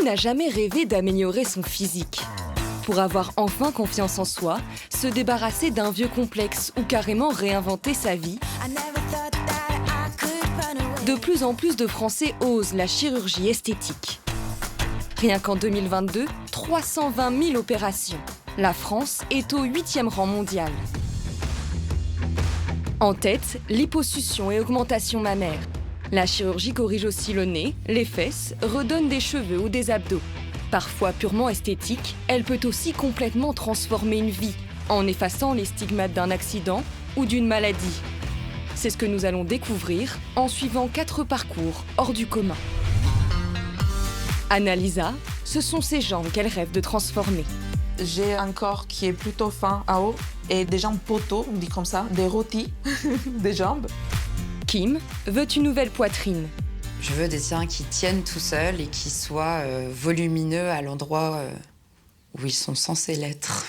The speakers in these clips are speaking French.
n'a jamais rêvé d'améliorer son physique? Pour avoir enfin confiance en soi, se débarrasser d'un vieux complexe ou carrément réinventer sa vie? De plus en plus de Français osent la chirurgie esthétique. Rien qu'en 2022, 320 000 opérations. La France est au 8e rang mondial. En tête, liposuction et augmentation mammaire. La chirurgie corrige aussi le nez, les fesses, redonne des cheveux ou des abdos. Parfois purement esthétique, elle peut aussi complètement transformer une vie, en effaçant les stigmates d'un accident ou d'une maladie. C'est ce que nous allons découvrir en suivant 4 parcours hors du commun. Annalisa, ce sont ses jambes qu'elle rêve de transformer. J'ai un corps qui est plutôt fin à haut et des jambes poteaux, on dit comme ça, des rôtis des jambes. Kim veut une nouvelle poitrine. Je veux des seins qui tiennent tout seuls et qui soient volumineux à l'endroit où ils sont censés l'être.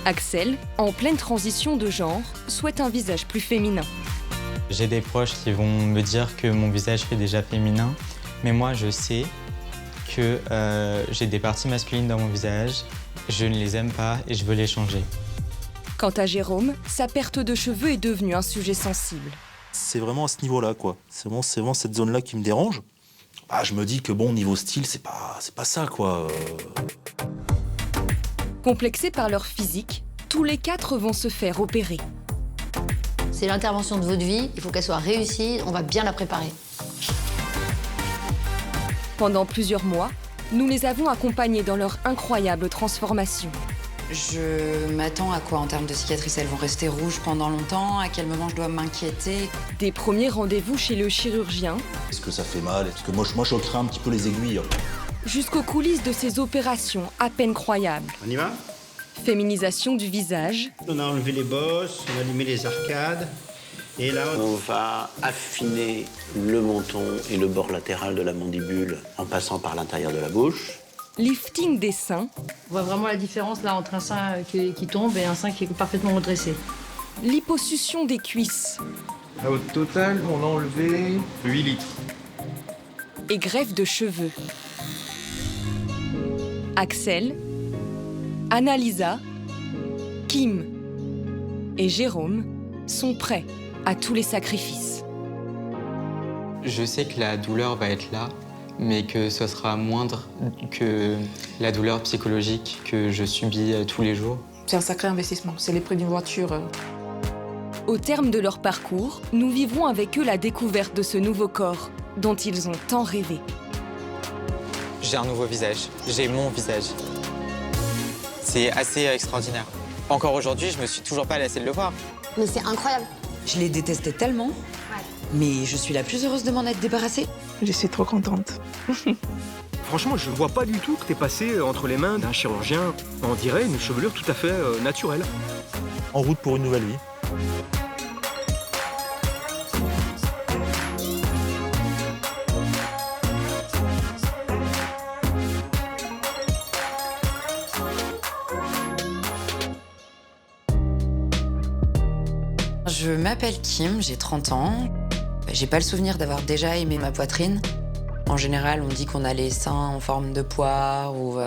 Axel, en pleine transition de genre, souhaite un visage plus féminin. J'ai des proches qui vont me dire que mon visage est déjà féminin, mais moi je sais que j'ai des parties masculines dans mon visage, je ne les aime pas et je veux les changer. Quant à Jérôme, sa perte de cheveux est devenue un sujet sensible. C'est vraiment à ce niveau-là, quoi. C'est vraiment cette zone-là qui me dérange. Je me dis que bon, niveau style, c'est pas ça, quoi. Complexés par leur physique, tous les 4 vont se faire opérer. C'est l'intervention de votre vie, il faut qu'elle soit réussie, on va bien la préparer. Pendant plusieurs mois, nous les avons accompagnés dans leur incroyable transformation. Je m'attends à quoi en termes de cicatrices? Elles vont rester rouges pendant longtemps? À quel moment je dois m'inquiéter? Des premiers rendez-vous chez le chirurgien, Est-ce que ça fait mal? Parce que moi je crains un petit peu les aiguilles. jusqu'aux coulisses de ces opérations à peine croyables. On y va? Féminisation du visage, On a enlevé les bosses, on a limé les arcades. Et là, On va affiner le menton et le bord latéral de la mandibule en passant par l'intérieur de la bouche. lifting des seins, On voit vraiment la différence là entre un sein qui tombe et un sein qui est parfaitement redressé. liposuction des cuisses Au total, on a enlevé 8 litres. et greffe de cheveux. Axel, Annalisa, Kim et Jérôme sont prêts à tous les sacrifices. Je sais que la douleur va être là, mais que ce sera moindre que la douleur psychologique que je subis tous les jours. C'est un sacré investissement, c'est les prix d'une voiture. Au terme de leur parcours, nous vivrons avec eux la découverte de ce nouveau corps dont ils ont tant rêvé. J'ai un nouveau visage, j'ai mon visage. C'est assez extraordinaire. Encore aujourd'hui, je me suis toujours pas lassée de le voir. Mais c'est incroyable. Je les détestais tellement, mais je suis la plus heureuse de m'en être débarrassée. Je suis trop contente. Franchement, je ne vois pas du tout que t'es passé entre les mains d'un chirurgien. On dirait une chevelure tout à fait naturelle. En route pour une nouvelle vie. Je m'appelle Kim, j'ai 30 ans. J'ai pas le souvenir d'avoir déjà aimé ma poitrine. En général, on dit qu'on a les seins en forme de poire ou...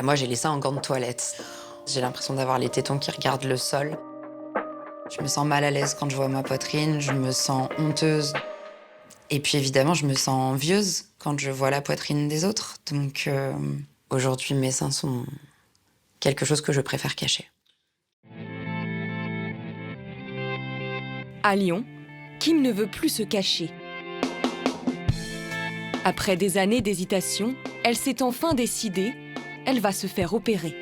moi, j'ai les seins en gants de toilette. J'ai l'impression d'avoir les tétons qui regardent le sol. Je me sens mal à l'aise quand je vois ma poitrine, je me sens honteuse. Et puis évidemment, je me sens envieuse quand je vois la poitrine des autres. Donc aujourd'hui, mes seins sont quelque chose que je préfère cacher. À Lyon, Kim ne veut plus se cacher. Après des années d'hésitation, elle s'est enfin décidée. Elle va se faire opérer.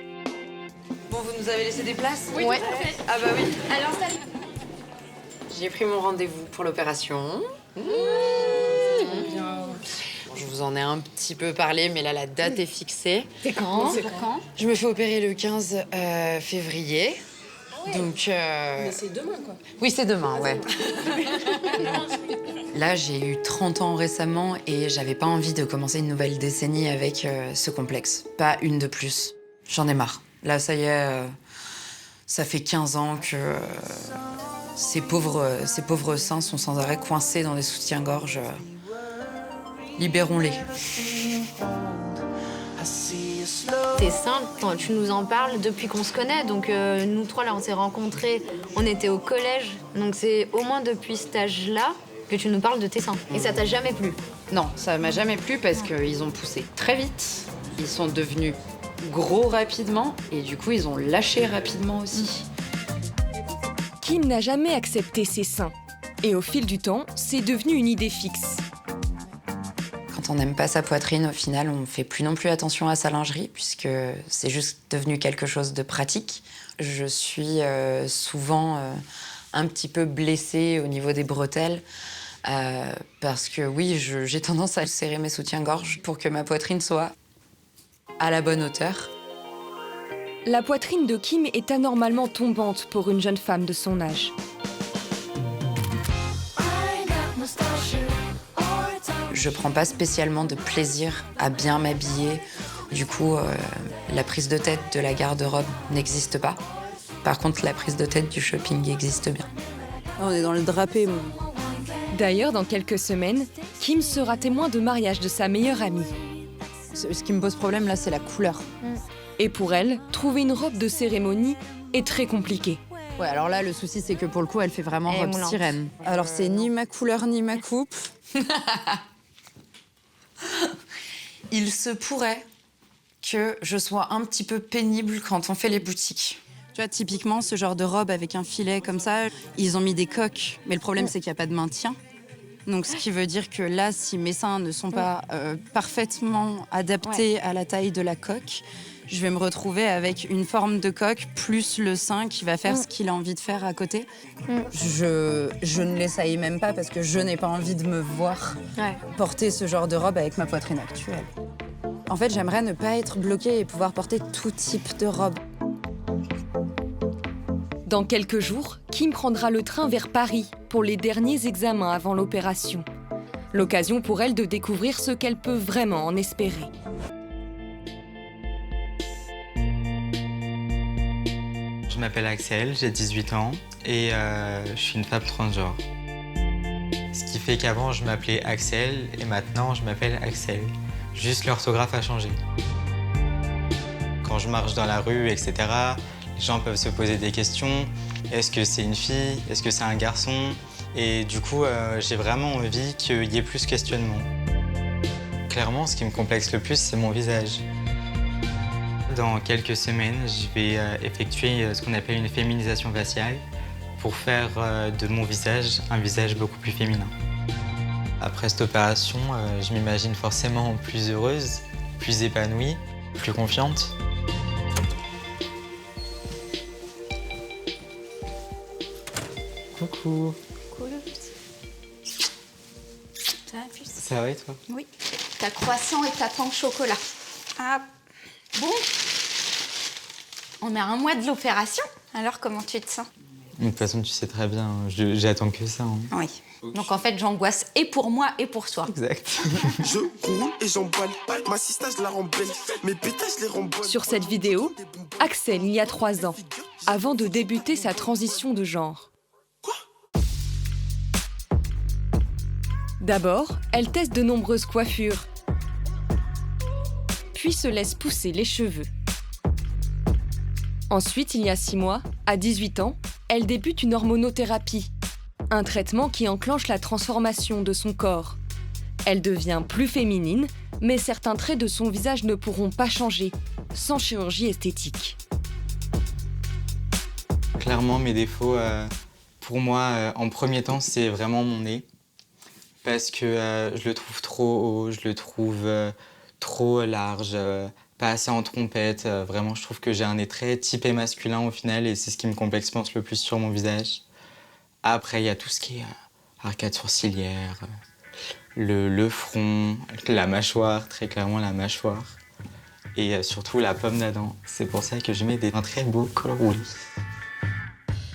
Bon, vous nous avez laissé des places? Oui, ouais. tout à fait. Ah bah oui. Alors, installez. J'ai pris mon rendez-vous pour l'opération. Je vous en ai un petit peu parlé, mais là, la date est fixée. C'est quand? Je me fais opérer le 15 février. Donc, Mais c'est demain, quoi. Oui, c'est demain, ouais. Là, j'ai eu 30 ans récemment et j'avais pas envie de commencer une nouvelle décennie avec ce complexe. Pas une de plus. J'en ai marre. Là, ça y est, ça fait 15 ans que ces pauvres seins sont sans arrêt coincés dans des soutiens-gorge. Libérons-les. Tes seins, tu nous en parles depuis qu'on se connaît. Donc nous trois, là, on s'est rencontrés, on était au collège. Donc c'est au moins depuis cet âge-là que tu nous parles de tes seins. Et ça t'a jamais plu? Non, ça m'a jamais plu parce qu'ils ont poussé très vite. Ils sont devenus gros rapidement et du coup, ils ont lâché rapidement aussi. Kim n'a jamais accepté ses seins. Et au fil du temps, c'est devenu une idée fixe. Quand on n'aime pas sa poitrine, au final, on ne fait plus non plus attention à sa lingerie puisque c'est juste devenu quelque chose de pratique. Je suis souvent un petit peu blessée au niveau des bretelles parce que oui, j'ai tendance à serrer mes soutiens-gorge pour que ma poitrine soit à la bonne hauteur. La poitrine de Kim est anormalement tombante pour une jeune femme de son âge. Je prends pas spécialement de plaisir à bien m'habiller. Du coup, la prise de tête de la garde-robe n'existe pas. Par contre, la prise de tête du shopping existe bien. On est dans le drapé. D'ailleurs, dans quelques semaines, Kim sera témoin de mariage de sa meilleure amie. Ce qui me pose problème, là, c'est la couleur. Et pour elle, trouver une robe de cérémonie est très compliqué. Ouais, alors là, le souci, c'est que pour le coup, elle fait vraiment robe moulante. sirène. Alors, c'est ni ma couleur, ni ma coupe. Il se pourrait que je sois un petit peu pénible quand on fait les boutiques. Tu vois, typiquement, ce genre de robe avec un filet comme ça, ils ont mis des coques. Mais le problème, c'est qu'il n'y a pas de maintien. Donc, ce qui veut dire que là, si mes seins ne sont pas parfaitement adaptés à la taille de la coque, je vais me retrouver avec une forme de coque plus le sein qui va faire ce qu'il a envie de faire à côté. Je ne l'essaye même pas parce que je n'ai pas envie de me voir porter ce genre de robe avec ma poitrine actuelle. En fait, j'aimerais ne pas être bloquée et pouvoir porter tout type de robe. Dans quelques jours, Kim prendra le train vers Paris pour les derniers examens avant l'opération. L'occasion pour elle de découvrir ce qu'elle peut vraiment en espérer. Je m'appelle Axel, j'ai 18 ans et je suis une femme transgenre. Ce qui fait qu'avant je m'appelais Axel et maintenant je m'appelle Axel. Juste l'orthographe a changé. Quand je marche dans la rue, etc., les gens peuvent se poser des questions. Est-ce que c'est une fille? Est-ce que c'est un garçon? Et du coup, j'ai vraiment envie qu'il y ait plus de questionnement. Clairement, ce qui me complexe le plus, c'est mon visage. Dans quelques semaines, je vais effectuer ce qu'on appelle une féminisation faciale pour faire de mon visage un visage beaucoup plus féminin. Après cette opération, je m'imagine forcément plus heureuse, plus épanouie, plus confiante. Coucou. Ça va et toi? Oui. Ta croissant et ta pain au chocolat. Ah, bon. On est à un mois de l'opération. Alors, comment tu te sens? De toute façon, tu sais très bien, j'attends que ça. Hein. Oui. Donc, en fait, j'angoisse et pour moi et pour toi. Exact. Je roule et j'emballe. Ma sista, je la rends belle. Mes pétages, je les rends bonnes. Sur cette vidéo, Axel, il y a 3 ans, avant de débuter sa transition de genre. D'abord, elle teste de nombreuses coiffures, puis se laisse pousser les cheveux. Ensuite, il y a 6 mois, à 18 ans, elle débute une hormonothérapie, un traitement qui enclenche la transformation de son corps. Elle devient plus féminine, mais certains traits de son visage ne pourront pas changer, sans chirurgie esthétique. Clairement, mes défauts, pour moi, en premier temps, c'est vraiment mon nez. Parce que je le trouve trop haut, je le trouve trop large, pas assez en trompette. Vraiment, je trouve que j'ai un nez très typé masculin au final et c'est ce qui me complexe, je pense, le plus sur mon visage. Après, il y a tout ce qui est arcade sourcilière, le front, la mâchoire, très clairement la mâchoire. Et surtout la pomme d'Adam. C'est pour ça que je mets un très beau col roulé.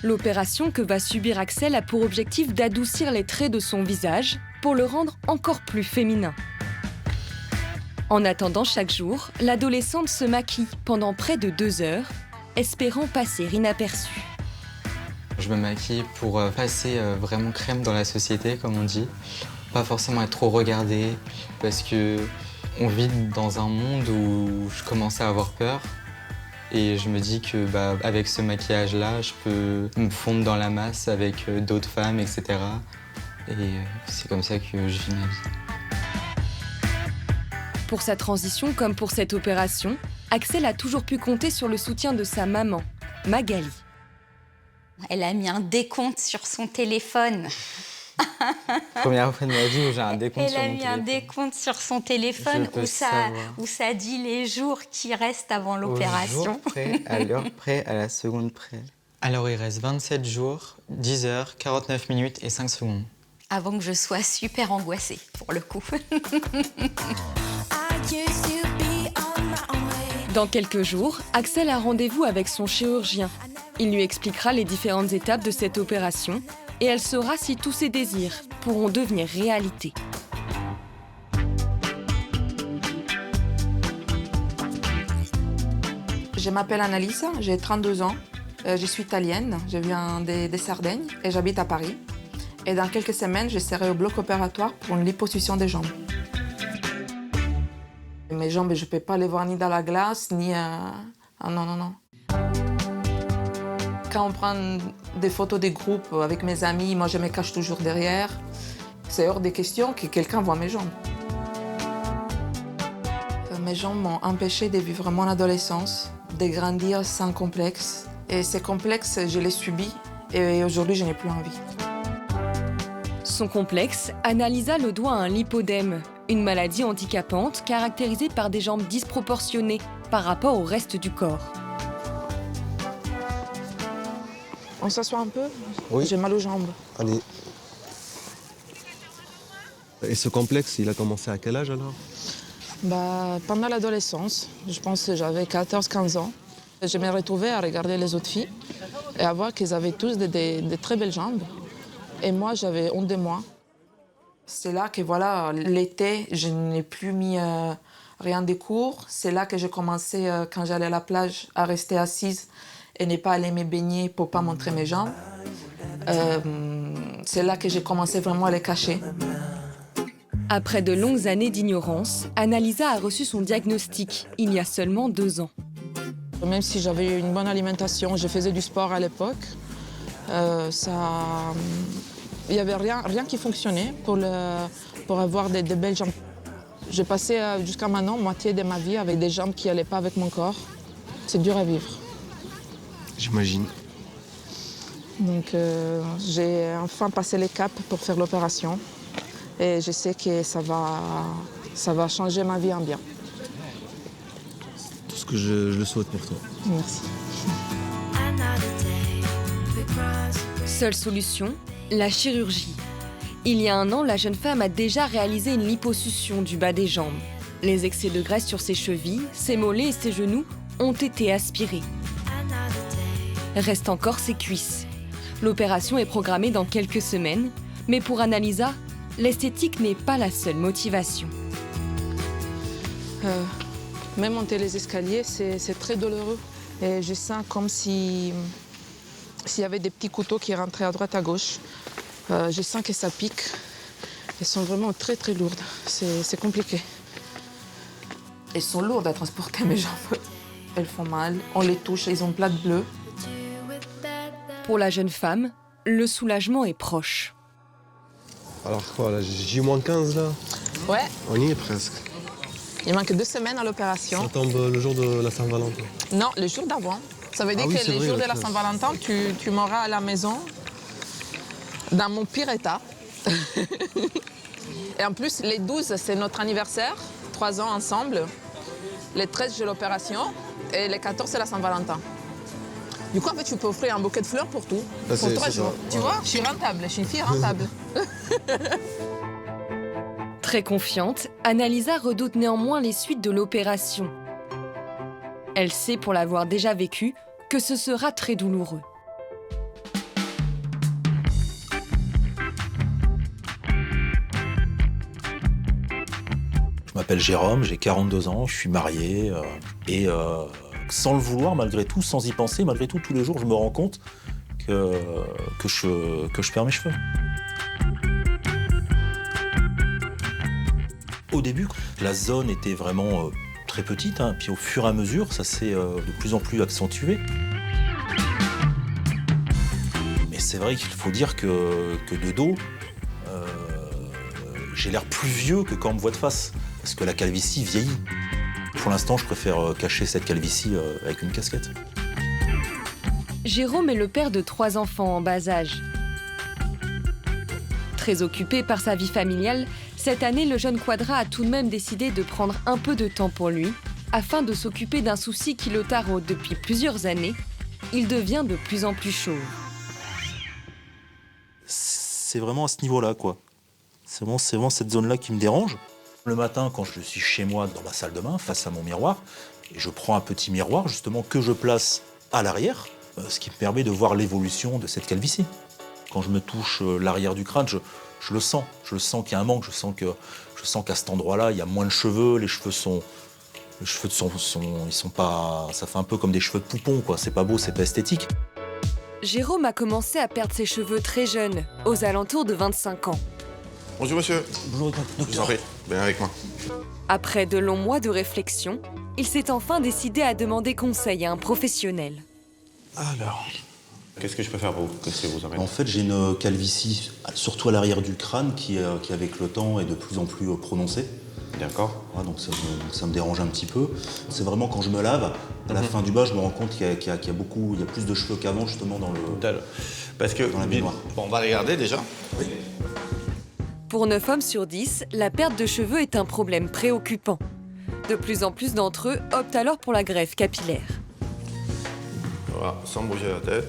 L'opération que va subir Axel a pour objectif d'adoucir les traits de son visage pour le rendre encore plus féminin. En attendant chaque jour, l'adolescente se maquille pendant près de 2 heures, espérant passer inaperçue. Je me maquille pour passer vraiment crème dans la société, comme on dit. pas forcément être trop regardée parce que on vit dans un monde où je commence à avoir peur et je me dis que avec ce maquillage-là, je peux me fondre dans la masse avec d'autres femmes, etc. Et c'est comme ça que je vis ma vie. Pour sa transition comme pour cette opération, Axel a toujours pu compter sur le soutien de sa maman, Magali. Elle a mis un décompte sur son téléphone. Première fois de ma vie où j'ai un décompte sur mon téléphone. Elle a mis un décompte sur son téléphone où ça dit les jours qui restent avant l'opération. Au jour près, à l'heure près, à la seconde près. Alors il reste 27 jours, 10 heures, 49 minutes et 5 secondes. Avant que je sois super angoissée, pour le coup. Dans quelques jours, Axel a rendez-vous avec son chirurgien. Il lui expliquera les différentes étapes de cette opération et elle saura si tous ses désirs pourront devenir réalité. Je m'appelle Annalisa, j'ai 32 ans. Je suis italienne, je viens des Sardaigne et j'habite à Paris. Et dans quelques semaines, je serai au bloc opératoire pour une liposuction des jambes. Mes jambes, je ne peux pas les voir ni dans la glace, ni... Ah non. Quand on prend des photos des groupes avec mes amis, moi je me cache toujours derrière. C'est hors des questions que quelqu'un voit mes jambes. Mes jambes m'ont empêché de vivre mon adolescence, de grandir sans complexe. Et ces complexes, je les subis et aujourd'hui, je n'ai plus envie. Son complexe, Annalisa le doit à un lipodème, une maladie handicapante caractérisée par des jambes disproportionnées par rapport au reste du corps. On s'assoit un peu? Oui. J'ai mal aux jambes. Allez. Et ce complexe, il a commencé à quel âge alors? Pendant l'adolescence, je pense que j'avais 14-15 ans. Je me retrouvais à regarder les autres filles et à voir qu'elles avaient tous des très belles jambes. Et moi, j'avais honte de moi. C'est là que, voilà, l'été, je n'ai plus mis rien de cours. C'est là que j'ai commencé, quand j'allais à la plage, à rester assise et ne pas aller me baigner pour ne pas montrer mes jambes. C'est là que j'ai commencé vraiment à les cacher. Après de longues années d'ignorance, Annalisa a reçu son diagnostic il y a seulement 2 ans. Même si j'avais une bonne alimentation, je faisais du sport à l'époque, il n'y avait rien qui fonctionnait pour avoir des belles jambes. J'ai passé jusqu'à maintenant moitié de ma vie avec des jambes qui n'allaient pas avec mon corps. C'est dur à vivre. J'imagine. Donc j'ai enfin passé les caps pour faire l'opération et je sais que ça va changer ma vie en bien. Tout ce que je le souhaite pour toi. Merci. Seule solution, la chirurgie. Il y a 1 an, la jeune femme a déjà réalisé une liposuction du bas des jambes. Les excès de graisse sur ses chevilles, ses mollets et ses genoux ont été aspirés. Restent encore ses cuisses. L'opération est programmée dans quelques semaines, mais pour Annalisa, l'esthétique n'est pas la seule motivation. Même monter les escaliers, c'est très douloureux. Et je sens comme s'il y avait des petits couteaux qui rentraient à droite, à gauche. Je sens que ça pique. Elles sont vraiment très, très lourdes. C'est compliqué. Elles sont lourdes à transporter, mes jambes. Elles font mal. On les touche, elles ont plein de bleu. Pour la jeune femme, le soulagement est proche. Alors quoi, là, J-15 là? Ouais. On y est presque. Il manque 2 semaines à l'opération. Ça tombe le jour de la Saint-Valentin. Non, le jour d'avant. Ça veut dire que le jour de la Saint-Valentin, tu m'auras à la maison dans mon pire état. Et en plus, les 12, c'est notre anniversaire, 3 ans ensemble. Les 13, j'ai l'opération. Et les 14, c'est la Saint-Valentin. Du coup, en fait, tu peux offrir un bouquet de fleurs pour tout. Là, pour 3 jours. Ça. Tu vois, je suis rentable. Je suis une fille rentable. Très confiante, Annalisa redoute néanmoins les suites de l'opération. Elle sait, pour l'avoir déjà vécu, que ce sera très douloureux. Je m'appelle Jérôme, j'ai 42 ans, je suis marié et sans le vouloir, malgré tout, sans y penser, malgré tout, tous les jours, je me rends compte que je perds mes cheveux. Au début, la zone était vraiment très petite, hein, puis au fur et à mesure, ça s'est de plus en plus accentué. Mais c'est vrai qu'il faut dire que de dos, j'ai l'air plus vieux que quand on me voit de face, parce que la calvitie vieillit. Pour l'instant, je préfère cacher cette calvitie avec une casquette. Jérôme est le père de 3 enfants en bas âge. Très occupé par sa vie familiale, cette année, le jeune Quadra a tout de même décidé de prendre un peu de temps pour lui, afin de s'occuper d'un souci qui le taraude depuis plusieurs années. Il devient de plus en plus chauve. C'est vraiment à ce niveau-là, quoi. C'est vraiment cette zone-là qui me dérange. Le matin, quand je suis chez moi, dans ma salle de bain, face à mon miroir, et je prends un petit miroir, justement, que je place à l'arrière, ce qui me permet de voir l'évolution de cette calvitie. Quand je me touche l'arrière du crâne, je le sens. Je le sens qu'il y a un manque. Je sens qu'à cet endroit-là, il y a moins de cheveux. Les cheveux ils sont pas. Ça fait un peu comme des cheveux de poupon, quoi. C'est pas beau, c'est pas esthétique. Jérôme a commencé à perdre ses cheveux très jeune, aux alentours de 25 ans. Bonjour monsieur. Bonjour Je vous en prie, venez avec moi. Après de longs mois de réflexion, il s'est enfin décidé à demander conseil à un professionnel. Alors, qu'est-ce que je peux faire pour vous? Qu'est-ce que vous en faites? En fait, j'ai une calvitie, surtout à l'arrière du crâne, qui avec le temps est de plus en plus prononcée. D'accord. Ouais, donc ça me dérange un petit peu. C'est vraiment quand je me lave, à la fin du bas, je me rends compte qu'il y a plus de cheveux qu'avant, justement, dans la baignoire. Bon, on va regarder déjà. Oui. Pour 9 hommes sur 10, la perte de cheveux est un problème préoccupant. De plus en plus d'entre eux optent alors pour la greffe capillaire. Voilà, sans bouger la tête.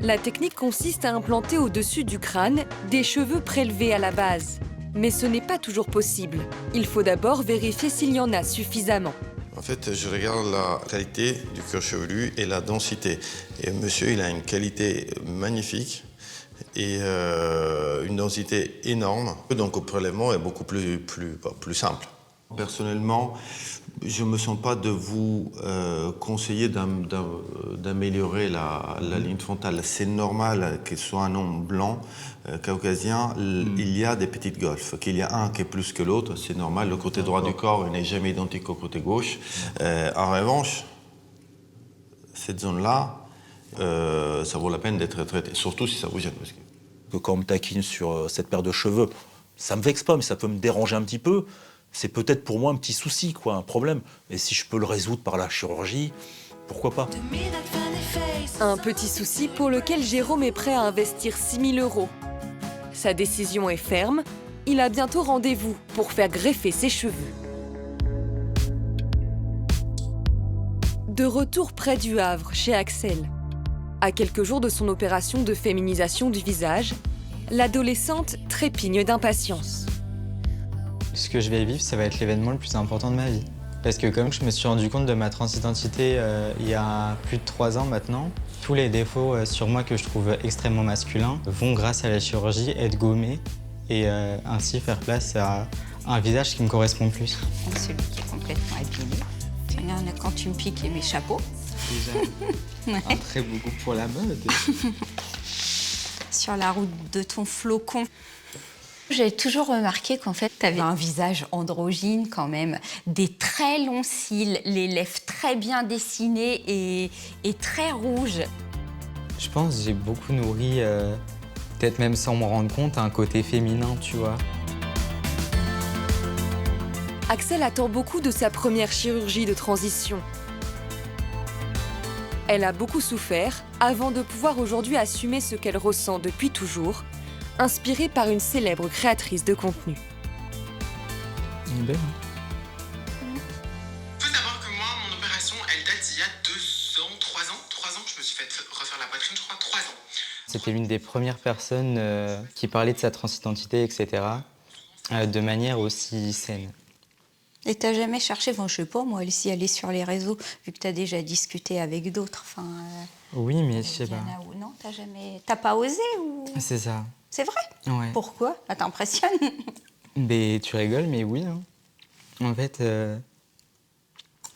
La technique consiste à implanter au-dessus du crâne des cheveux prélevés à la base. Mais ce n'est pas toujours possible. Il faut d'abord vérifier s'il y en a suffisamment. En fait, je regarde la qualité du cuir chevelu et la densité. Et monsieur, il a une qualité magnifique et une densité énorme. Donc, le prélèvement est beaucoup plus simple. Personnellement, je ne me sens pas de vous conseiller d'améliorer la ligne frontale. C'est normal qu'il soit un homme blanc, caucasien. Il y a des petites golfes. Qu'il y a un qui est plus que l'autre, c'est normal. Le côté droit du corps n'est jamais identique au côté gauche. En revanche, cette zone-là, ça vaut la peine d'être traité, surtout si ça vous gêne. Quand on me taquine sur cette paire de cheveux, ça me vexe pas, mais ça peut me déranger un petit peu. C'est peut-être pour moi un petit souci, quoi, un problème. Et si je peux le résoudre par la chirurgie, pourquoi pas? Un petit souci pour lequel Jérôme est prêt à investir 6 000 €. Sa décision est ferme. Il a bientôt rendez-vous pour faire greffer ses cheveux. De retour près du Havre, chez Axel. À quelques jours de son opération de féminisation du visage, l'adolescente trépigne d'impatience. Ce que je vais vivre, ça va être l'événement le plus important de ma vie. Parce que comme je me suis rendu compte de ma transidentité il y a plus de 3 ans maintenant, tous les défauts sur moi que je trouve extrêmement masculins vont, grâce à la chirurgie, être gommés et ainsi faire place à un visage qui me correspond plus. Celui qui est complètement abîmé. Quand tu me piques mes chapeaux. Déjà un très beau goût pour la mode. Sur la route de ton flocon. J'ai toujours remarqué qu'en fait, tu avais un visage androgyne quand même, des très longs cils, les lèvres très bien dessinées et très rouges. Je pense que j'ai beaucoup nourri, peut-être même sans m'en rendre compte, un côté féminin, tu vois. Axel attend beaucoup de sa première chirurgie de transition. Elle a beaucoup souffert avant de pouvoir aujourd'hui assumer ce qu'elle ressent depuis toujours, inspirée par une célèbre créatrice de contenu. Belle. Faut savoir que moi, mon opération, elle date d'il y a 2 ans, 3 ans. 3 ans que je me suis fait refaire la poitrine, je crois, 3 ans. C'était l'une des premières personnes qui parlait de sa transidentité, etc., de manière aussi saine. Et t'as jamais cherché, enfin, je sais pas moi, si aller sur les réseaux, vu que t'as déjà discuté avec d'autres, enfin... Oui, mais je sais pas. Non, t'as jamais... T'as pas osé ou... C'est ça. C'est vrai? Ouais. Pourquoi? Ça t'impressionne? Mais tu rigoles, mais oui. Hein. En fait,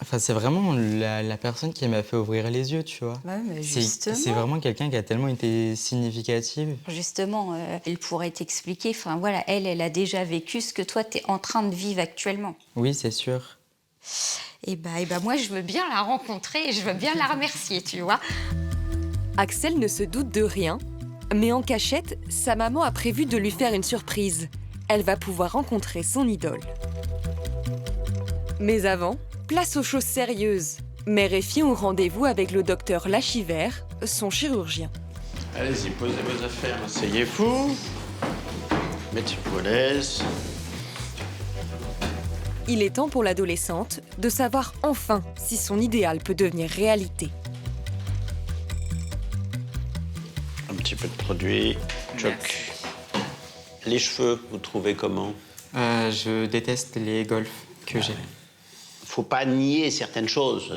Enfin, c'est vraiment la personne qui m'a fait ouvrir les yeux, tu vois. Ouais, mais C'est vraiment quelqu'un qui a tellement été significative. Justement, elle pourrait t'expliquer. Enfin, voilà, elle a déjà vécu ce que toi, tu es en train de vivre actuellement. Oui, c'est sûr. Et bah, moi, je veux bien la rencontrer et je veux bien la remercier, tu vois. Axel ne se doute de rien, mais en cachette, sa maman a prévu de lui faire une surprise. Elle va pouvoir rencontrer son idole. Mais avant, place aux choses sérieuses. Mère et fille ont rendez-vous avec le docteur Lachiver, son chirurgien. Allez-y, posez vos affaires, asseyez-vous. Mettez-vous à l'aise. Il est temps pour l'adolescente de savoir enfin si son idéal peut devenir réalité. Un petit peu de produit. Choc. Les cheveux, vous trouvez comment? Je déteste les golfs que j'ai. Faut pas nier certaines choses.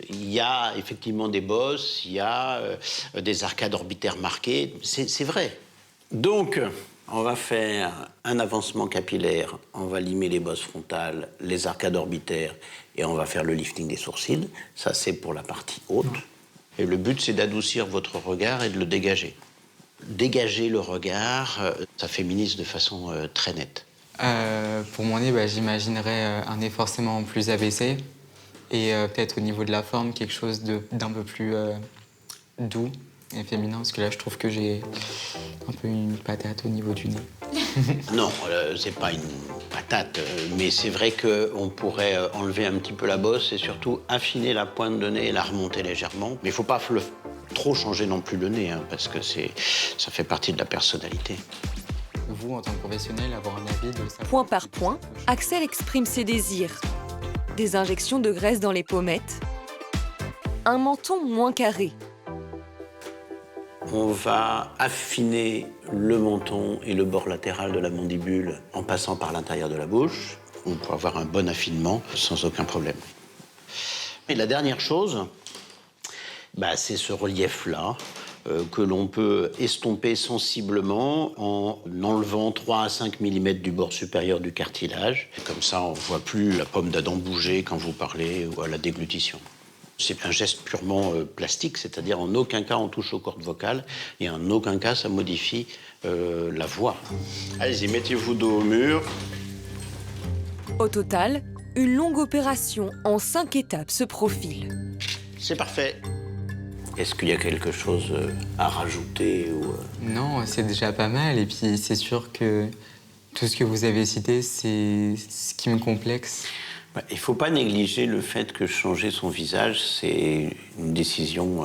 Il y a effectivement des bosses, il y a des arcades orbitaires marquées, c'est vrai. Donc, on va faire un avancement capillaire, on va limer les bosses frontales, les arcades orbitaires, et on va faire le lifting des sourcils. Ça, c'est pour la partie haute. Et le but, c'est d'adoucir votre regard et de le dégager. Dégager le regard, ça féminise de façon très nette. Pour mon nez, j'imaginerais un nez forcément plus abaissé et peut-être au niveau de la forme, quelque chose d'un peu plus doux et féminin, parce que là, je trouve que j'ai un peu une patate au niveau du nez. Non, c'est pas une patate, mais c'est vrai qu'on pourrait enlever un petit peu la bosse et surtout affiner la pointe de nez et la remonter légèrement. Mais il faut pas trop changer non plus le nez, hein, parce que ça fait partie de la personnalité. Vous, en tant que professionnel, avoir un avis de ça. Point par point, Axel exprime ses désirs. Des injections de graisse dans les pommettes, un menton moins carré. On va affiner le menton et le bord latéral de la mandibule en passant par l'intérieur de la bouche. On peut avoir un bon affinement sans aucun problème. Et la dernière chose, c'est ce relief-là. Que l'on peut estomper sensiblement en enlevant 3 à 5 mm du bord supérieur du cartilage. Comme ça, on ne voit plus la pomme d'Adam bouger quand vous parlez ou à la déglutition. C'est un geste purement plastique, c'est-à-dire en aucun cas on touche aux cordes vocales et en aucun cas ça modifie la voix. Allez-y, mettez-vous dos au mur. Au total, une longue opération en 5 étapes se profile. C'est parfait. Est-ce qu'il y a quelque chose à rajouter ou... Non, c'est déjà pas mal. Et puis, c'est sûr que tout ce que vous avez cité, c'est ce qui me complexe. Il ne faut pas négliger le fait que changer son visage, c'est une décision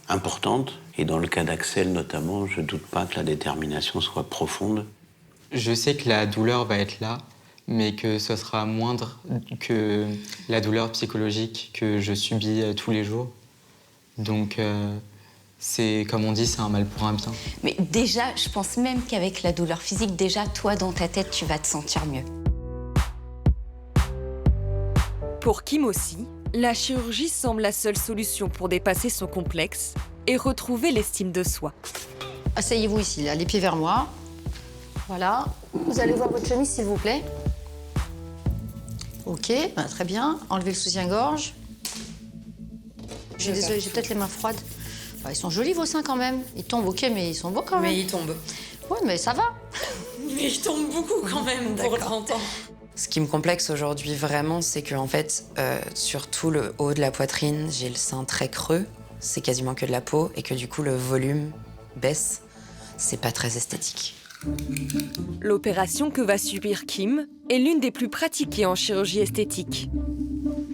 importante. Et dans le cas d'Axel, notamment, je ne doute pas que la détermination soit profonde. Je sais que la douleur va être là, mais que ce sera moindre que la douleur psychologique que je subis tous les jours. Donc, c'est, comme on dit, c'est un mal pour un bien. Mais déjà, je pense même qu'avec la douleur physique, déjà, toi, dans ta tête, tu vas te sentir mieux. Pour Kim aussi, la chirurgie semble la seule solution pour dépasser son complexe et retrouver l'estime de soi. Asseyez-vous ici, là, les pieds vers moi. Voilà. Vous allez voir votre chemise, s'il vous plaît. Ok, très bien. Enlevez le soutien-gorge. Je suis désolée, j'ai peut-être les mains froides. Ils sont jolis, vos seins, quand même. Ils tombent, ok, mais ils sont beaux, quand même. Mais ils tombent. Oui, mais ça va. Mais ils tombent beaucoup, quand même, pour 30 ans. Ce qui me complexe aujourd'hui, vraiment, c'est que, en fait, sur tout le haut de la poitrine, j'ai le sein très creux. C'est quasiment que de la peau. Et que, du coup, le volume baisse. C'est pas très esthétique. L'opération que va subir Kim est l'une des plus pratiquées en chirurgie esthétique.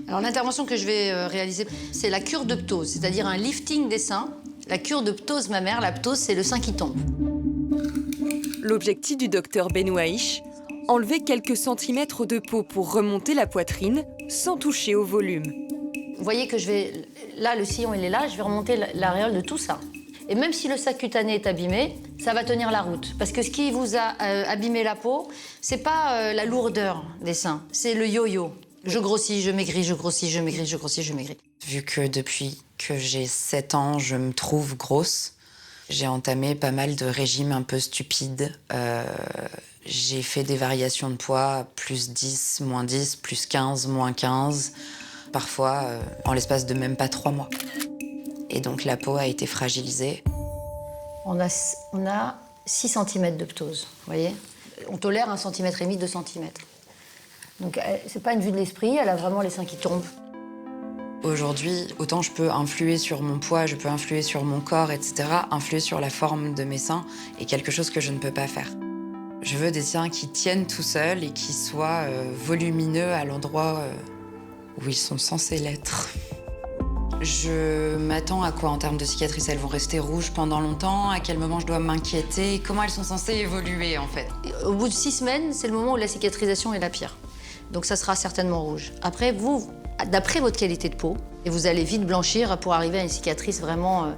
Alors, l'intervention que je vais réaliser, c'est la cure de ptose, c'est-à-dire un lifting des seins. La cure de ptose mammaire, la ptose, c'est le sein qui tombe. L'objectif du docteur Benouaïch, enlever quelques centimètres de peau pour remonter la poitrine sans toucher au volume. Vous voyez que je vais... Là, le sillon, il est là, je vais remonter l'aréole de tout ça. Et même si le sac cutané est abîmé, ça va tenir la route. Parce que ce qui vous a abîmé la peau, c'est pas la lourdeur des seins, c'est le yo-yo. Je grossis, je maigris, je grossis, je maigris, je grossis, je maigris. Vu que depuis que j'ai 7 ans, je me trouve grosse, j'ai entamé pas mal de régimes un peu stupides J'ai fait des variations de poids, plus 10, moins 10, plus 15, moins 15, parfois en l'espace de même pas 3 mois. Et donc la peau a été fragilisée. On a 6 cm de ptose, vous voyez. On tolère 1,5 cm, 2 cm. Donc c'est pas une vue de l'esprit, elle a vraiment les seins qui tombent. Aujourd'hui, autant je peux influer sur mon poids, je peux influer sur mon corps, etc., influer sur la forme de mes seins, est quelque chose que je ne peux pas faire. Je veux des seins qui tiennent tout seuls et qui soient volumineux à l'endroit où ils sont censés l'être. Je m'attends à quoi en termes de cicatrices? Elles vont rester rouges pendant longtemps? À quel moment je dois m'inquiéter? Comment elles sont censées évoluer, en fait? Au bout de 6 semaines, c'est le moment où la cicatrisation est la pire. Donc ça sera certainement rouge. Après, vous, d'après votre qualité de peau, et vous allez vite blanchir pour arriver à une cicatrice vraiment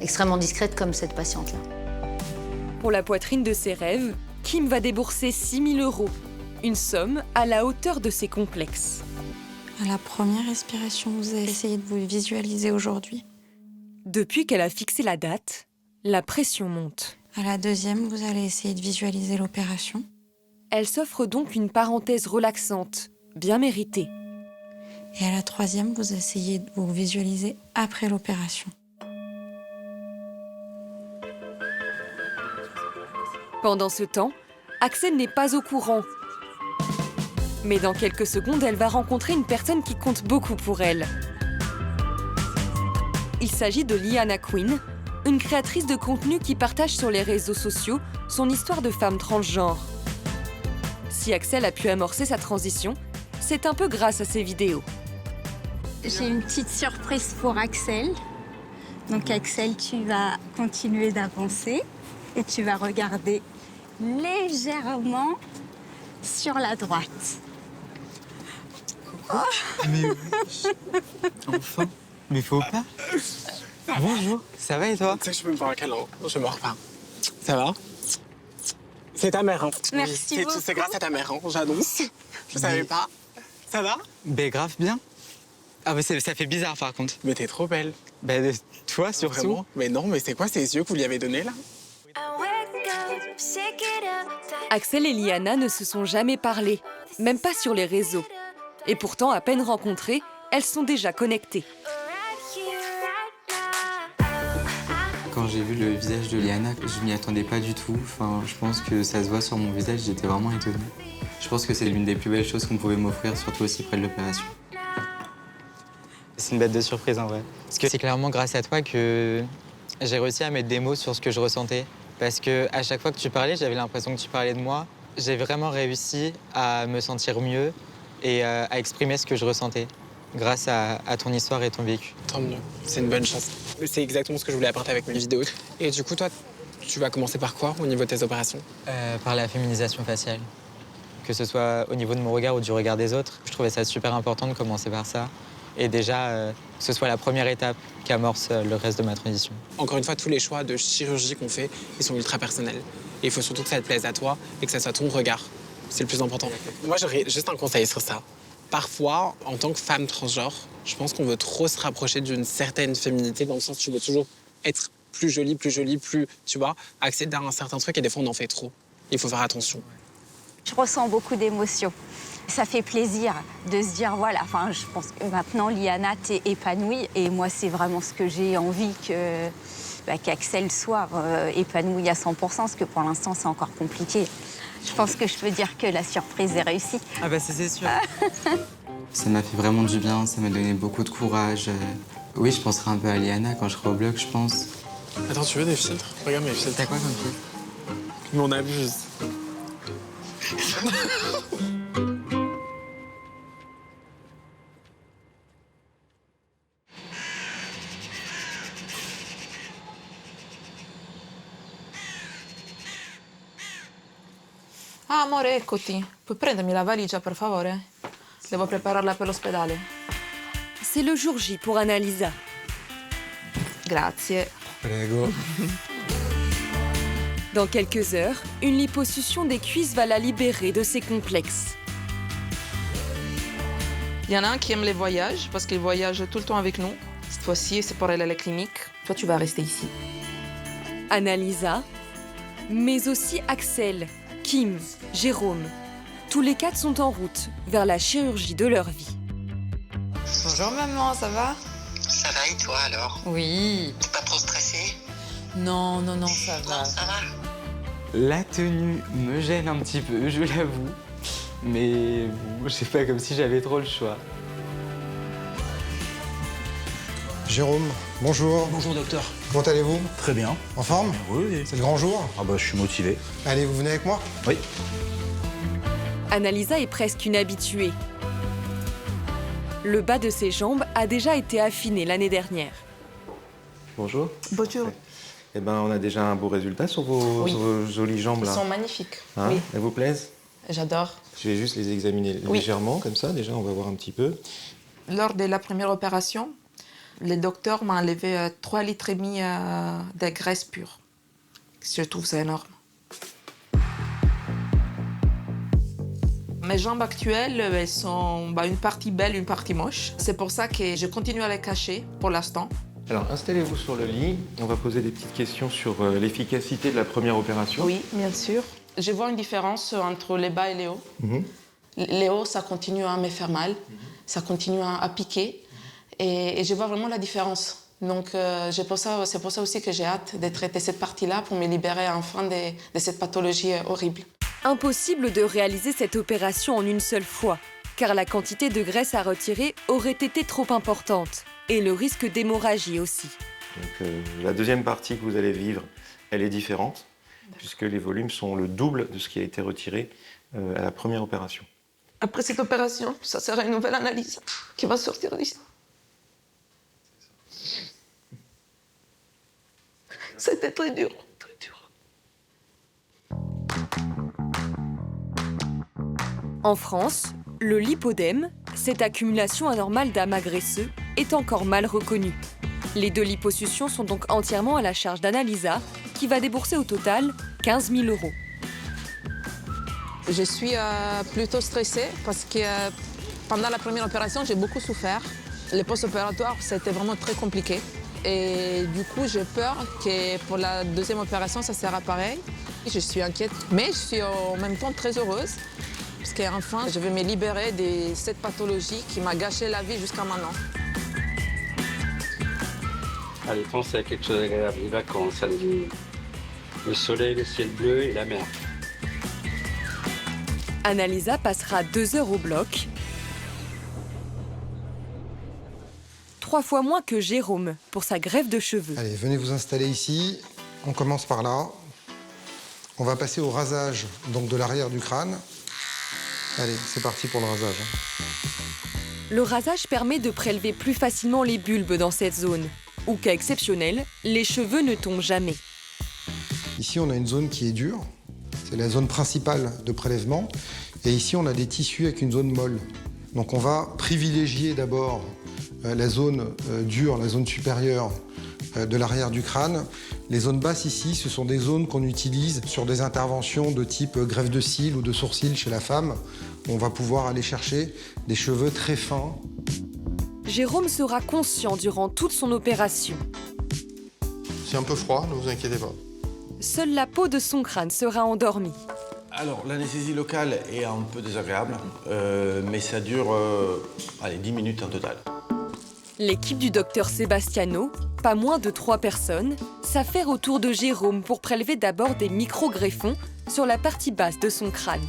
extrêmement discrète comme cette patiente-là. Pour la poitrine de ses rêves, Kim va débourser 6 000 €, une somme à la hauteur de ses complexes. À la première respiration, vous allez essayer de vous visualiser aujourd'hui. Depuis qu'elle a fixé la date, la pression monte. À la deuxième, vous allez essayer de visualiser l'opération. Elle s'offre donc une parenthèse relaxante, bien méritée. Et à la troisième, vous essayez de vous visualiser après l'opération. Pendant ce temps, Axel n'est pas au courant. Mais dans quelques secondes, elle va rencontrer une personne qui compte beaucoup pour elle. Il s'agit de Liana Quinn, une créatrice de contenu qui partage sur les réseaux sociaux son histoire de femme transgenre. Si Axel a pu amorcer sa transition, c'est un peu grâce à ses vidéos. J'ai une petite surprise pour Axel. Donc Axel, tu vas continuer d'avancer et tu vas regarder légèrement sur la droite. Mais oui. Enfin. Mais faut pas. Bonjour. Ça va et toi? Tu sais que je peux me faire un câlin. Je me repars. Ça va? C'est ta mère, hein. Merci beaucoup. C'est grâce à ta mère, hein. J'annonce. Je savais pas. Ça va? Ben grave bien. Ah mais ça fait bizarre par contre. Mais t'es trop belle. Ben toi surtout. Vraiment? Mais non, mais c'est quoi ces yeux que vous lui avez donnés là? Axel et Liana ne se sont jamais parlé, même pas sur les réseaux. Et pourtant, à peine rencontrées, elles sont déjà connectées. Quand j'ai vu le visage de Liana, je m'y attendais pas du tout. Enfin, je pense que ça se voit sur mon visage, j'étais vraiment étonnée. Je pense que c'est l'une des plus belles choses qu'on pouvait m'offrir, surtout aussi près de l'opération. C'est une bête de surprise en vrai. Parce que c'est clairement grâce à toi que j'ai réussi à mettre des mots sur ce que je ressentais. Parce que à chaque fois que tu parlais, j'avais l'impression que tu parlais de moi. J'ai vraiment réussi à me sentir mieux et à exprimer ce que je ressentais grâce à ton histoire et ton vécu. Tant mieux, c'est une bonne chance. C'est exactement ce que je voulais apporter avec mes vidéos. Et du coup, toi, tu vas commencer par quoi au niveau de tes opérations? Par la féminisation faciale. Que ce soit au niveau de mon regard ou du regard des autres, je trouvais ça super important de commencer par ça. Et déjà, que ce soit la première étape qui amorce le reste de ma transition. Encore une fois, tous les choix de chirurgie qu'on fait, ils sont ultra personnels. Et il faut surtout que ça te plaise à toi et que ça soit ton regard. C'est le plus important. Moi, j'aurais juste un conseil sur ça. Parfois, en tant que femme transgenre, je pense qu'on veut trop se rapprocher d'une certaine féminité, dans le sens où tu veux toujours être plus jolie, plus, tu vois, accéder à un certain truc, et des fois, on en fait trop. Il faut faire attention. Je ressens beaucoup d'émotions. Ça fait plaisir de se dire, voilà, enfin, je pense que maintenant, Liana, t'es épanouie. Et moi, c'est vraiment ce que j'ai envie qu'Axel soit épanoui à 100%, parce que pour l'instant, c'est encore compliqué. Je pense que je peux dire que la surprise est réussie. Ah bah c'est sûr. Ça m'a fait vraiment du bien, ça m'a donné beaucoup de courage. Oui, je penserai un peu à Liana quand je serai au bloc, je pense. Attends, tu veux des filtres? Regarde mes filtres. T'as quoi comme filtre? Mais on abuse. Ah, amore, eccoti. Puoi prendermi la valigia, per favore? Devo prepararla per l'ospedale. C'est le jour J pour Annalisa. Grazie. Prego. Dans quelques heures, une liposuction des cuisses va la libérer de ses complexes. Il y en a un qui aime les voyages, parce qu'il voyage tout le temps avec nous. Cette fois-ci, c'est pour aller à la clinique. Toi, tu vas rester ici. Annalisa, mais aussi Axel, Kim, Jérôme, tous les 4 sont en route vers la chirurgie de leur vie. Bonjour maman, ça va? Ça va et toi alors? Oui. T'es pas trop stressée? Non, ça va. Non, ça va. La tenue me gêne un petit peu, je l'avoue. Mais bon, c'est pas comme si j'avais trop le choix. Jérôme, bonjour. Bonjour docteur. Comment allez-vous? Très bien. En forme? Oui. C'est le grand jour? Ah bah je suis motivé. Allez, vous venez avec moi? Oui. Annalisa est presque une habituée. Le bas de ses jambes a déjà été affiné l'année dernière. Bonjour. Bonjour. Eh ben, on a déjà un beau résultat sur vos, Oui. sur vos jolies jambes là. Ils sont magnifiques. Hein, Oui. elles vous plaisent? J'adore. Je vais juste les examiner Oui. légèrement, comme ça. Déjà, on va voir un petit peu. Lors de la première opération, le docteur m'a enlevé 3,5 litres de graisse pure. Je trouve ça énorme. Mes jambes actuelles, elles sont une partie belle, une partie moche. C'est pour ça que je continue à les cacher pour l'instant. Alors, installez-vous sur le lit. On va poser des petites questions sur l'efficacité de la première opération. Oui, bien sûr. Je vois une différence entre les bas et les hauts. Les hauts, ça continue à me faire mal, ça continue à piquer. Et je vois vraiment la différence. Donc, c'est pour ça aussi que j'ai hâte de traiter cette partie-là pour me libérer enfin de cette pathologie horrible. Impossible de réaliser cette opération en une seule fois, car la quantité de graisse à retirer aurait été trop importante. Et le risque d'hémorragie aussi. Donc, la deuxième partie que vous allez vivre, elle est différente, puisque les volumes sont le double de ce qui a été retiré à la première opération. Après cette opération, ça sera une nouvelle analyse qui va sortir d'ici. C'était très dur, très dur. En France, le lipodème, cette accumulation anormale d'amas graisseux, est encore mal reconnue. Les 2 liposuctions sont donc entièrement à la charge d'Annalisa, qui va débourser au total 15 000 €. Je suis plutôt stressée parce que pendant la première opération, j'ai beaucoup souffert. Le post-opératoire, c'était vraiment très compliqué. Et du coup, j'ai peur que pour la deuxième opération, ça sera pareil. Je suis inquiète, mais je suis en même temps très heureuse. Parce qu'enfin, je vais me libérer de cette pathologie qui m'a gâché la vie jusqu'à maintenant. Allez, pense à quelque chose d'agréable, les vacances, allez. Le soleil, le ciel bleu et la mer. Annalisa passera 2 heures au bloc, 3 fois moins que Jérôme pour sa greffe de cheveux. Allez, venez vous installer ici. On commence par là. On va passer au rasage donc de l'arrière du crâne. Allez, c'est parti pour le rasage. Le rasage permet de prélever plus facilement les bulbes dans cette zone, ou cas exceptionnel, les cheveux ne tombent jamais. Ici, on a une zone qui est dure. C'est la zone principale de prélèvement. Et ici, on a des tissus avec une zone molle. Donc on va privilégier d'abord la zone dure, la zone supérieure de l'arrière du crâne. Les zones basses ici, ce sont des zones qu'on utilise sur des interventions de type greffe de cils ou de sourcils chez la femme. On va pouvoir aller chercher des cheveux très fins. Jérôme sera conscient durant toute son opération. C'est un peu froid, ne vous inquiétez pas. Seule la peau de son crâne sera endormie. Alors, l'anesthésie locale est un peu désagréable, mais ça dure 10 minutes en total. L'équipe du docteur Sebastiano, pas moins de 3 personnes, s'affaire autour de Jérôme pour prélever d'abord des micro-greffons sur la partie basse de son crâne.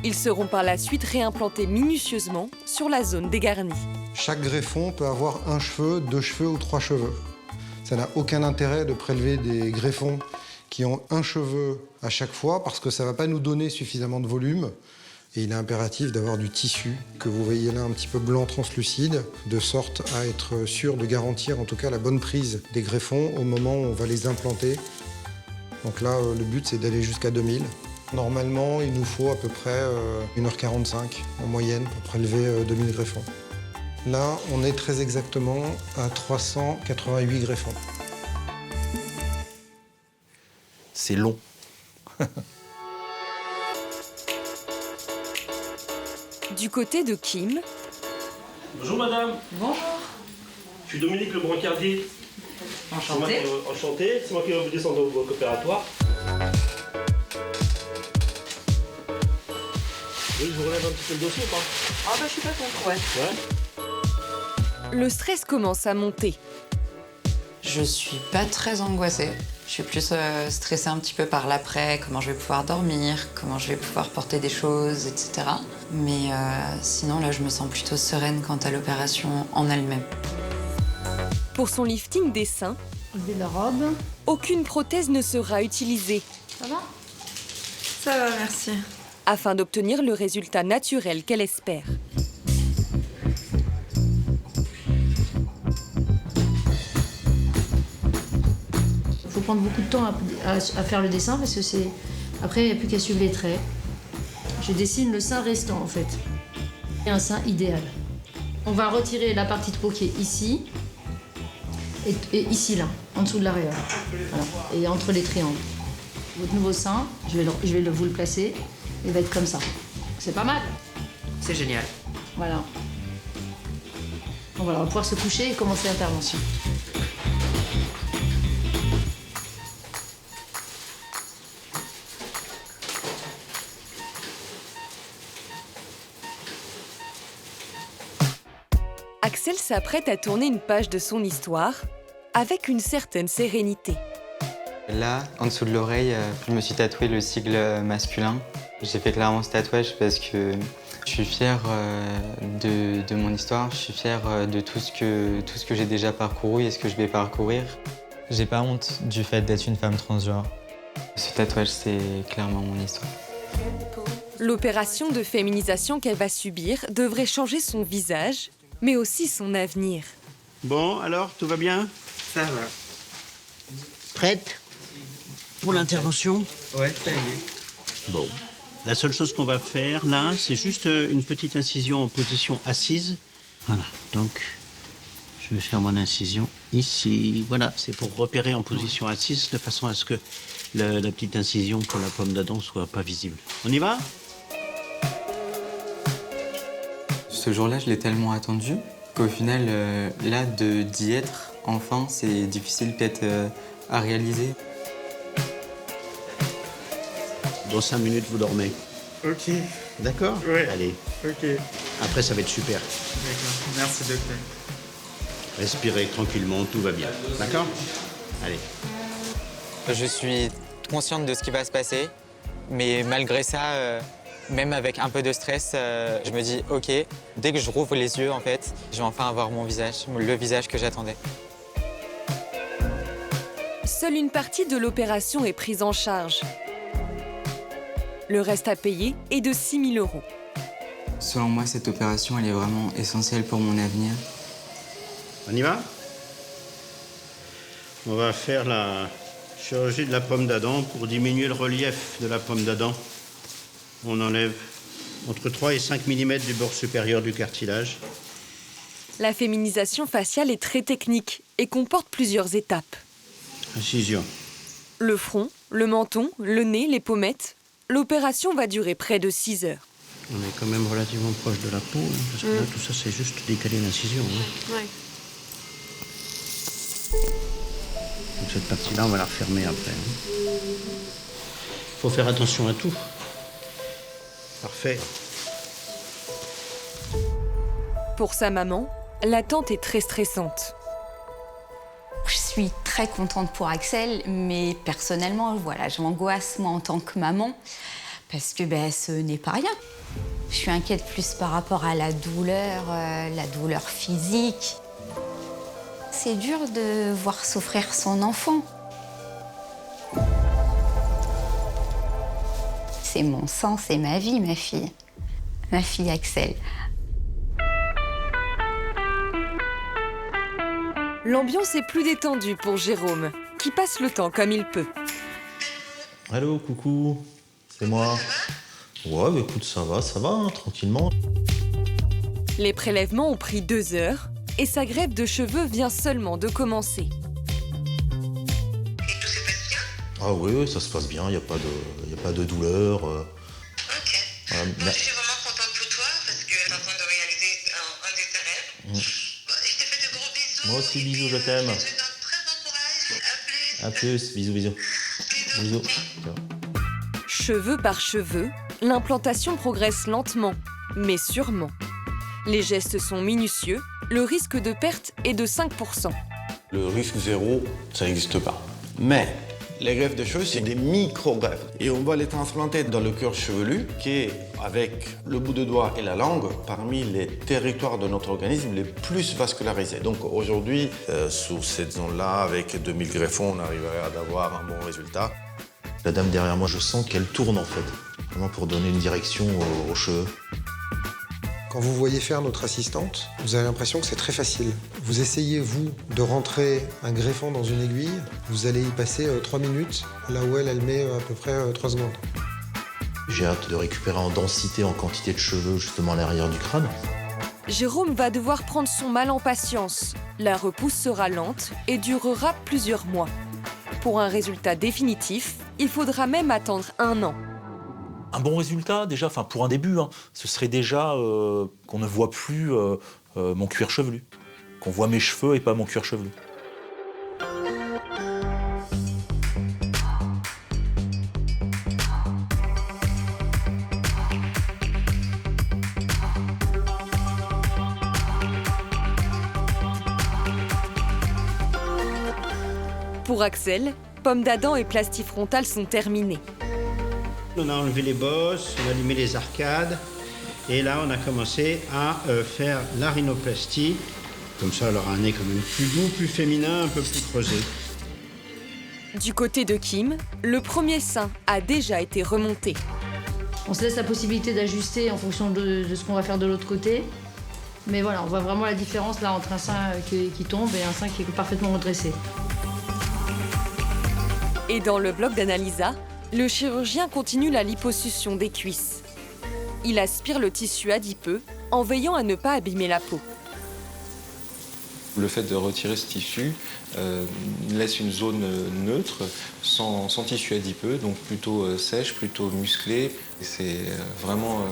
Ils seront par la suite réimplantés minutieusement sur la zone dégarnie. Chaque greffon peut avoir 1 cheveu, 2 cheveux ou 3 cheveux. Ça n'a aucun intérêt de prélever des greffons qui ont 1 cheveu à chaque fois parce que ça ne va pas nous donner suffisamment de volume. Et il est impératif d'avoir du tissu que vous voyez là un petit peu blanc translucide, de sorte à être sûr de garantir en tout cas la bonne prise des greffons au moment où on va les implanter. Donc là, le but c'est d'aller jusqu'à 2000. Normalement, il nous faut à peu près 1h45 en moyenne pour prélever 2000 greffons. Là, on est très exactement à 388 greffons. C'est long. Du côté de Kim... Bonjour madame. Bonjour. Je suis Dominique le brancardier. Enchanté. Enchanté, c'est moi qui vais vous descendre au bloc opératoire. relève un petit peu le dossier ou pas? Ah bah je suis pas contre, ouais. Le stress commence à monter. Je suis pas très angoissée. Je suis plus stressée un petit peu par l'après, comment je vais pouvoir dormir, comment je vais pouvoir porter des choses, etc. Mais sinon, là, je me sens plutôt sereine quant à l'opération en elle-même. Pour son lifting des seins, enlever la robe. Aucune prothèse ne sera utilisée. Ça va? Ça va, merci. Afin d'obtenir le résultat naturel qu'elle espère. Il faut prendre beaucoup de temps à faire le dessin parce que c'est... Après, il n'y a plus qu'à suivre les traits. Je dessine le sein restant, en fait. Et un sein idéal. On va retirer la partie de peau qui est ici et ici, là, en dessous de l'aréole. Voilà. Et entre les triangles. Votre nouveau sein, je vais vous le placer. Il va être comme ça. C'est pas mal. C'est génial. Voilà. Donc voilà, on va pouvoir se coucher et commencer l'intervention. Axel s'apprête à tourner une page de son histoire avec une certaine sérénité. Là, en dessous de l'oreille, je me suis tatoué le sigle masculin. J'ai fait clairement ce tatouage parce que je suis fier de mon histoire, je suis fier de tout ce que j'ai déjà parcouru et ce que je vais parcourir. J'ai pas honte du fait d'être une femme transgenre. Ce tatouage, c'est clairement mon histoire. L'opération de féminisation qu'elle va subir devrait changer son visage, mais aussi son avenir. Bon, alors, tout va bien? Ça va. Prête pour l'intervention? Ouais, ça y est. Bon. La seule chose qu'on va faire, là, c'est juste une petite incision en position assise. Voilà, donc, je vais faire mon incision ici. Voilà, c'est pour repérer en position assise, de façon à ce que la petite incision pour la pomme d'Adam soit pas visible. On y va? Ce jour-là, je l'ai tellement attendu qu'au final, là, d'y être, enfin, c'est difficile peut-être à réaliser. Dans 5 minutes, vous dormez. Ok. D'accord? Ouais. Allez. Ok. Après, ça va être super. D'accord. Merci, docteur. Respirez tranquillement, tout va bien. D'accord? Allez. Je suis consciente de ce qui va se passer, mais malgré ça, même avec un peu de stress, je me dis ok, dès que je rouvre les yeux, en fait, je vais enfin avoir mon visage, le visage que j'attendais. Seule une partie de l'opération est prise en charge. Le reste à payer est de 6 000 €. Selon moi, cette opération, elle est vraiment essentielle pour mon avenir. On y va? On va faire la chirurgie de la pomme d'Adam pour diminuer le relief de la pomme d'Adam. On enlève entre 3 et 5 mm du bord supérieur du cartilage. La féminisation faciale est très technique et comporte plusieurs étapes. Incision. Le front, le menton, le nez, les pommettes. L'opération va durer près de 6 heures. On est quand même relativement proche de la peau, hein, parce que là, tout ça, c'est juste décaler l'incision. Hein. Ouais. Donc cette partie-là, on va la refermer après. Il faut faire attention à tout. Parfait. Pour sa maman, l'attente est très stressante. Je suis très contente pour Axel, mais personnellement, voilà, je m'angoisse moi en tant que maman parce que ce n'est pas rien. Je suis inquiète plus par rapport à la douleur physique. C'est dur de voir souffrir son enfant. C'est mon sang, c'est ma vie, ma fille. Ma fille Axel. L'ambiance est plus détendue pour Jérôme, qui passe le temps comme il peut. Allô, coucou, c'est moi. Ouais, bah écoute, ça va, hein, tranquillement. Les prélèvements ont pris 2 heures et sa greffe de cheveux vient seulement de commencer. Ah oui, ça se passe bien, il n'y a pas de douleur. Ok. Voilà, Moi, je suis vraiment contente pour toi parce que t'es en train de réaliser un de tes rêves. Je te fais de gros bisous. Moi aussi, bisous, je t'aime. À plus, bisous. Bisous. Cheveux par cheveux, l'implantation progresse lentement, mais sûrement. Les gestes sont minutieux, le risque de perte est de 5%. Le risque zéro, ça n'existe pas. Mais les greffes de cheveux, c'est des micro-greffes. Et on va les transplanter dans le cuir chevelu, qui est, avec le bout de doigt et la langue, parmi les territoires de notre organisme les plus vascularisés. Donc aujourd'hui, sur cette zone-là, avec 2000 greffons, on arriverait à avoir un bon résultat. La dame derrière moi, je sens qu'elle tourne en fait, vraiment pour donner une direction aux cheveux. Quand vous voyez faire notre assistante, vous avez l'impression que c'est très facile. Vous essayez, vous, de rentrer un greffon dans une aiguille, vous allez y passer 3 minutes, là où elle met à peu près 3 secondes. J'ai hâte de récupérer en densité, en quantité de cheveux, justement à l'arrière du crâne. Jérôme va devoir prendre son mal en patience. La repousse sera lente et durera plusieurs mois. Pour un résultat définitif, il faudra même attendre 1 an. Un bon résultat, déjà, enfin pour un début, ce serait déjà qu'on ne voit plus mon cuir chevelu. Qu'on voit mes cheveux et pas mon cuir chevelu. Pour Axel, pomme d'Adam et plastifrontal sont terminés. On a enlevé les bosses, on a allumé les arcades et là on a commencé à faire la rhinoplastie. Comme ça elle aura un nez quand même plus doux, plus féminin, un peu plus creusé. Du côté de Kim, le premier sein a déjà été remonté. On se laisse la possibilité d'ajuster en fonction de ce qu'on va faire de l'autre côté. Mais voilà, on voit vraiment la différence là entre un sein qui tombe et un sein qui est parfaitement redressé. Et dans le bloc d'Annalisa, le chirurgien continue la liposuction des cuisses. Il aspire le tissu adipeux en veillant à ne pas abîmer la peau. Le fait de retirer ce tissu laisse une zone neutre, sans tissu adipeux, donc plutôt sèche, plutôt musclée. C'est vraiment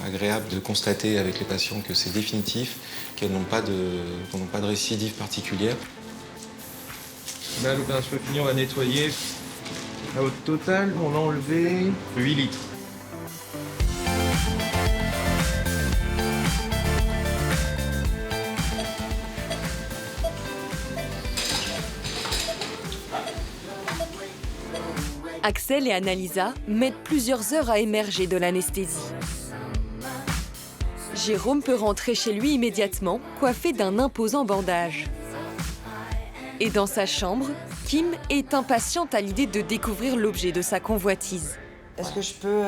agréable de constater avec les patients que c'est définitif, qu'elles n'ont pas de récidive particulière. Là, l'opération est finie, on va nettoyer. Là, au total, on a enlevé 8 litres. Axel et Annalisa mettent plusieurs heures à émerger de l'anesthésie. Jérôme peut rentrer chez lui immédiatement, coiffé d'un imposant bandage. Et dans sa chambre, Kim est impatiente à l'idée de découvrir l'objet de sa convoitise. Est-ce que je peux...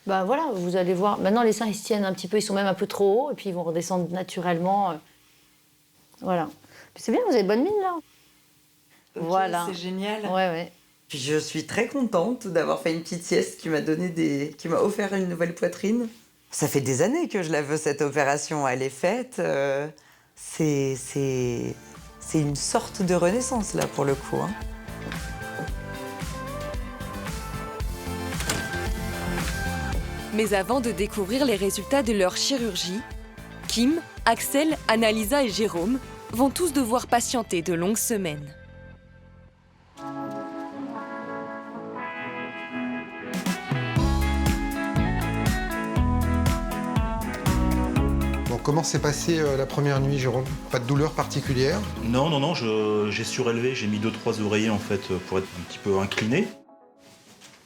Bah voilà, vous allez voir. Maintenant, les seins, ils se tiennent un petit peu, ils sont même un peu trop hauts, et puis ils vont redescendre naturellement. Voilà. C'est bien, vous avez bonne mine, là. Okay, voilà. C'est génial. Ouais, ouais. Puis je suis très contente d'avoir fait une petite sieste qui m'a offert une nouvelle poitrine. Ça fait des années que je la veux, cette opération. Elle est faite. C'est une sorte de renaissance, là, pour le coup. Mais avant de découvrir les résultats de leur chirurgie, Kim, Axel, Annalisa et Jérôme vont tous devoir patienter de longues semaines. Comment s'est passée la première nuit, Jérôme? Pas de douleur particulière? Non, j'ai surélevé, j'ai mis 2-3 oreillers en fait pour être un petit peu incliné.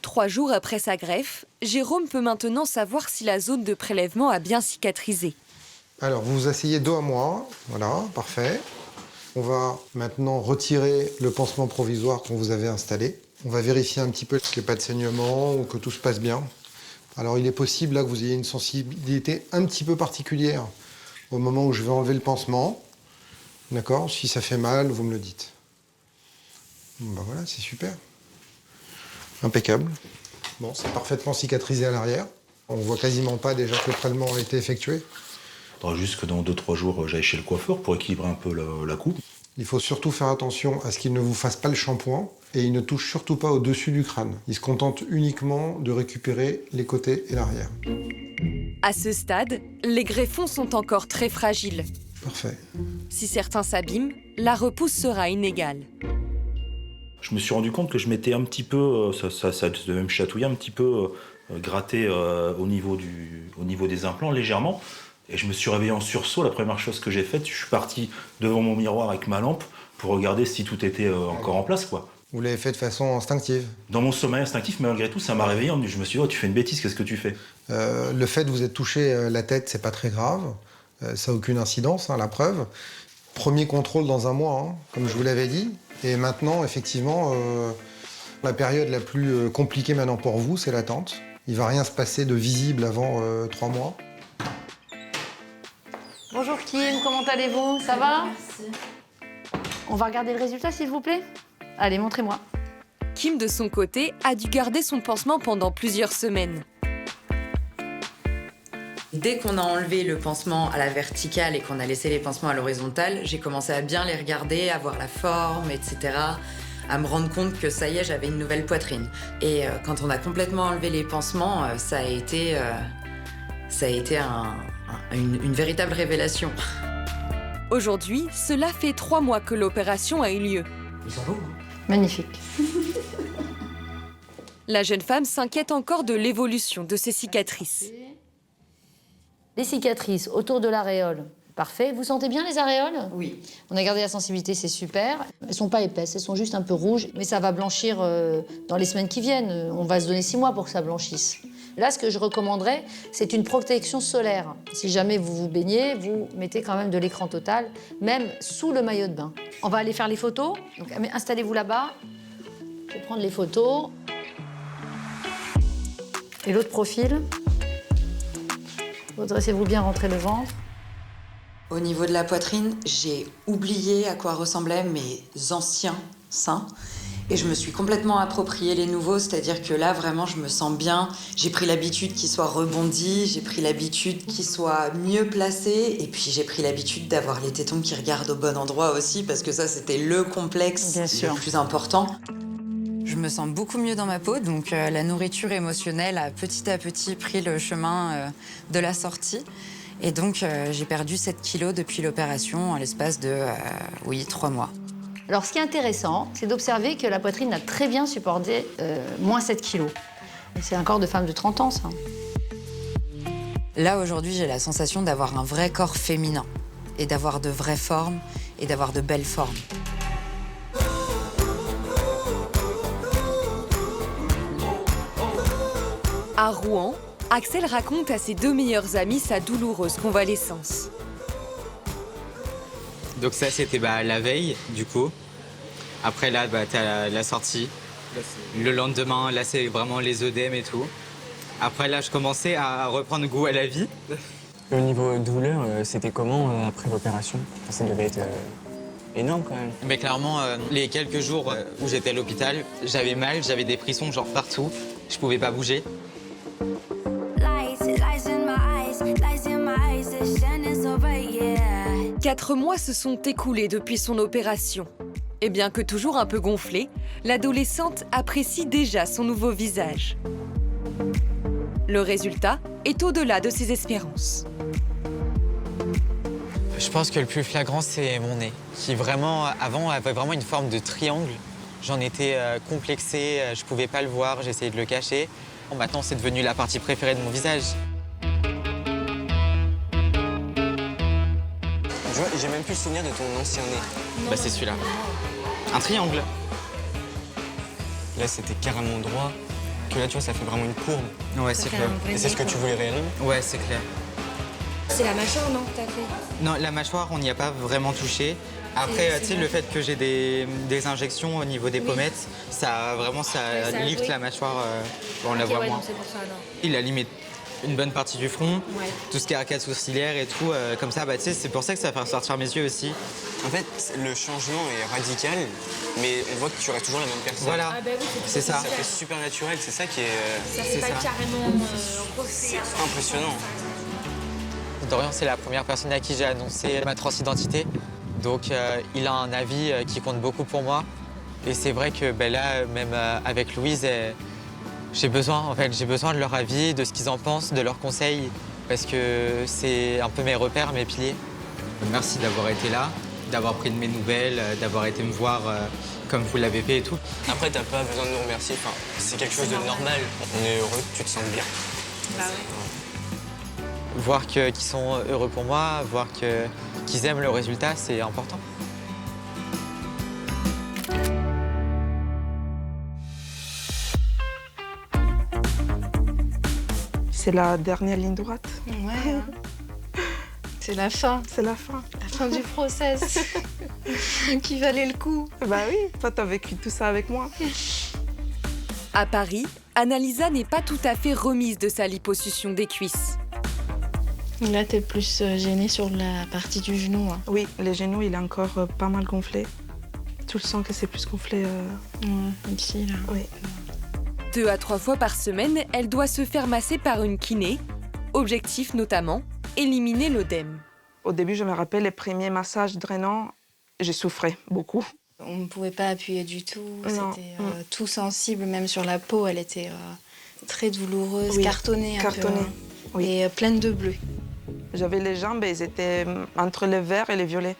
3 jours après sa greffe, Jérôme peut maintenant savoir si la zone de prélèvement a bien cicatrisé. Alors, vous vous asseyez dos à moi, voilà, parfait. On va maintenant retirer le pansement provisoire qu'on vous avait installé. On va vérifier un petit peu qu'il n'y ait pas de saignement ou que tout se passe bien. Alors, il est possible là que vous ayez une sensibilité un petit peu particulière au moment où je vais enlever le pansement. D'accord? Si ça fait mal, vous me le dites. Bon, ben voilà, c'est super. Impeccable. Bon, c'est parfaitement cicatrisé à l'arrière. On voit quasiment pas déjà que le prélèvement a été effectué. Il faudra juste que dans 2-3 jours, j'aille chez le coiffeur pour équilibrer un peu la coupe. Il faut surtout faire attention à ce qu'il ne vous fasse pas le shampoing et il ne touche surtout pas au-dessus du crâne. Il se contente uniquement de récupérer les côtés et l'arrière. À ce stade, les greffons sont encore très fragiles. Parfait. Si certains s'abîment, la repousse sera inégale. Je me suis rendu compte que je m'étais un petit peu, ça devait me chatouiller un petit peu, gratté au niveau des implants, légèrement. Et je me suis réveillé en sursaut. La première chose que j'ai faite, je suis parti devant mon miroir avec ma lampe pour regarder si tout était encore en place, quoi. Vous l'avez fait de façon instinctive? Dans mon sommeil instinctif, mais malgré tout, ça m'a réveillé. Je me suis dit, oh, tu fais une bêtise, qu'est-ce que tu fais? Le fait de vous être touché la tête, c'est pas très grave. Ça n'a aucune incidence, la preuve. Premier contrôle dans un mois, comme je vous l'avais dit. Et maintenant, effectivement, la période la plus compliquée maintenant pour vous, c'est l'attente. Il va rien se passer de visible avant 3 mois. Bonjour Kim, comment allez-vous? Ça va? Merci. On va regarder le résultat, s'il vous plaît? Allez, montrez-moi. Kim, de son côté, a dû garder son pansement pendant plusieurs semaines. Dès qu'on a enlevé le pansement à la verticale et qu'on a laissé les pansements à l'horizontale, j'ai commencé à bien les regarder, à voir la forme, etc., à me rendre compte que ça y est, j'avais une nouvelle poitrine. Et quand on a complètement enlevé les pansements, ça a été une véritable révélation. Aujourd'hui, cela fait 3 mois que l'opération a eu lieu. Ils sont beaux, hein? Magnifique. La jeune femme s'inquiète encore de l'évolution de ses cicatrices. Les cicatrices autour de l'aréole, parfait. Vous sentez bien les aréoles? Oui. On a gardé la sensibilité, c'est super. Elles sont pas épaisses, elles sont juste un peu rouges, mais ça va blanchir dans les semaines qui viennent. On va se donner 6 mois pour que ça blanchisse. Là, ce que je recommanderais, c'est une protection solaire. Si jamais vous vous baignez, vous mettez quand même de l'écran total, même sous le maillot de bain. On va aller faire les photos. Donc, installez-vous là-bas. Je vais prendre les photos. Et l'autre profil. Redressez-vous bien, rentrez le ventre. Au niveau de la poitrine, j'ai oublié à quoi ressemblaient mes anciens seins. Et je me suis complètement approprié les nouveaux, c'est-à-dire que là, vraiment, je me sens bien. J'ai pris l'habitude qu'ils soient rebondis, j'ai pris l'habitude qu'ils soient mieux placés, et puis j'ai pris l'habitude d'avoir les tétons qui regardent au bon endroit aussi, parce que ça, c'était le complexe le plus important. Je me sens beaucoup mieux dans ma peau, donc la nourriture émotionnelle a petit à petit pris le chemin de la sortie. Et donc, j'ai perdu 7 kilos depuis l'opération en l'espace de, 3 mois. Alors, ce qui est intéressant, c'est d'observer que la poitrine a très bien supporté moins 7 kilos. C'est un corps de femme de 30 ans, ça. Là, aujourd'hui, j'ai la sensation d'avoir un vrai corps féminin et d'avoir de vraies formes et d'avoir de belles formes. À Rouen, Axel raconte à ses 2 meilleurs amis sa douloureuse convalescence. Donc ça, c'était la veille, du coup. Après, là, t'as la sortie. Le lendemain, là, c'est vraiment les œdèmes et tout. Après, là, je commençais à reprendre goût à la vie. Au niveau douleur, c'était comment après l'opération? Ça devait être énorme, quand même. Mais clairement, les quelques jours où j'étais à l'hôpital, j'avais mal, j'avais des frissons genre partout. Je pouvais pas bouger. 4 mois se sont écoulés depuis son opération. Et bien que toujours un peu gonflée, l'adolescente apprécie déjà son nouveau visage. Le résultat est au-delà de ses espérances. Je pense que le plus flagrant, c'est mon nez, qui vraiment, avant, avait vraiment une forme de triangle. J'en étais complexé, je pouvais pas le voir, j'essayais de le cacher. Bon, maintenant, c'est devenu la partie préférée de mon visage. J'ai même plus le souvenir de ton ancien nez. C'est celui-là. Un triangle. Là, c'était carrément droit. Que là, tu vois, ça fait vraiment une courbe. Ouais, c'est clair. Et c'est ce que tu voulais réellement? Ouais, c'est clair. C'est la mâchoire, non, que t'as fait? Non, la mâchoire, on n'y a pas vraiment touché. Après, tu sais, le fait que j'ai des injections au niveau des pommettes, ça lifte la mâchoire, on la voit moins. C'est pour ça, alors. Il a limité une bonne partie du front, tout ce qui est arcade sourcilière et tout, comme ça, tu sais, c'est pour ça que ça fait ressortir mes yeux aussi. En fait, le changement est radical, mais on voit que tu restes toujours la même personne. Voilà, c'est ça. Ça fait super naturel, c'est ça qui est... Ça fait pas carrément c'est impressionnant. Dorian, c'est la première personne à qui j'ai annoncé ma transidentité. Donc, il a un avis qui compte beaucoup pour moi. Et c'est vrai que là, même avec Louise, j'ai besoin de leur avis, de ce qu'ils en pensent, de leurs conseils, parce que c'est un peu mes repères, mes piliers. Merci d'avoir été là, d'avoir pris de mes nouvelles, d'avoir été me voir comme vous l'avez fait et tout. Après, t'as pas besoin de nous remercier. Enfin, c'est quelque chose de normal. On est heureux que tu te sentes bien. Bah ouais. Voir qu'ils sont heureux pour moi, voir qu'ils aiment le résultat, c'est important. C'est la dernière ligne droite. Ouais. C'est la fin. C'est la fin. La fin du process. Qui valait le coup. Bah oui, toi t'as vécu tout ça avec moi. À Paris, Annalisa n'est pas tout à fait remise de sa liposuction des cuisses. Là, t'es plus gênée sur la partie du genou. Hein. Oui, les genoux, il est encore pas mal gonflé. Tu le sens que c'est plus gonflé. Ouais, ici, là. Oui. 2 à 3 fois par semaine, elle doit se faire masser par une kiné. Objectif notamment, éliminer l'œdème. Au début, je me rappelle, les premiers massages drainants, j'ai souffert beaucoup. On ne pouvait pas appuyer du tout. C'était tout sensible, même sur la peau. Elle était très douloureuse, Oui, cartonnée un peu. Hein. Oui. Et pleine de bleu. J'avais les jambes, elles étaient entre le vert et le violet.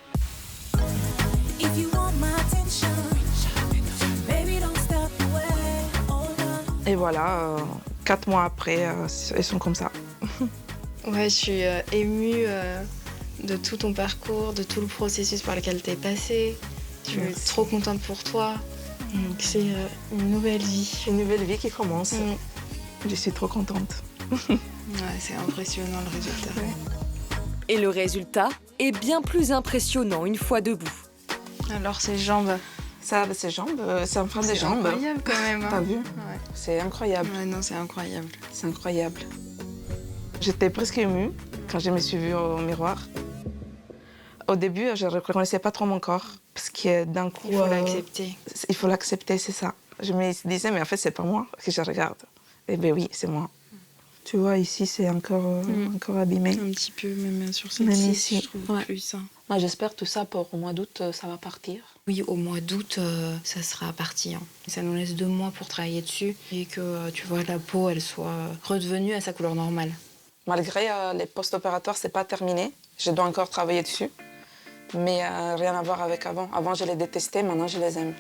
Et voilà, 4 mois après, elles sont comme ça. Ouais, je suis émue de tout ton parcours, de tout le processus par lequel tu es passée. Je suis trop contente pour toi. C'est une nouvelle vie. Une nouvelle vie qui commence. Je suis trop contente. Ouais, c'est impressionnant le résultat. Et le résultat est bien plus impressionnant une fois debout. Alors ces jambes. Ça, ces jambes, c'est enfin des jambes. C'est incroyable quand même. Hein. T'as vu? Ouais. C'est incroyable. Ouais, non, c'est incroyable. C'est incroyable. J'étais presque émue quand je me suis vue au miroir. Au début, je ne reconnaissais pas trop mon corps. Parce que d'un coup... Il faut l'accepter. Il faut l'accepter, c'est ça. Je me disais, mais en fait, c'est pas moi que je regarde. Eh bien oui, c'est moi. Tu vois, ici, c'est encore abîmé. Un petit peu, même sur cette même ici, ici. je trouve plus ça. Moi, j'espère tout ça pour au mois d'août, ça va partir. Oui, au mois d'août, ça sera parti. Hein. Ça nous laisse 2 mois pour travailler dessus et que, tu vois, la peau, elle soit redevenue à sa couleur normale. Malgré les post-opératoires, c'est pas terminé. Je dois encore travailler dessus. Mais rien à voir avec avant. Avant, je les détestais, maintenant, je les aime.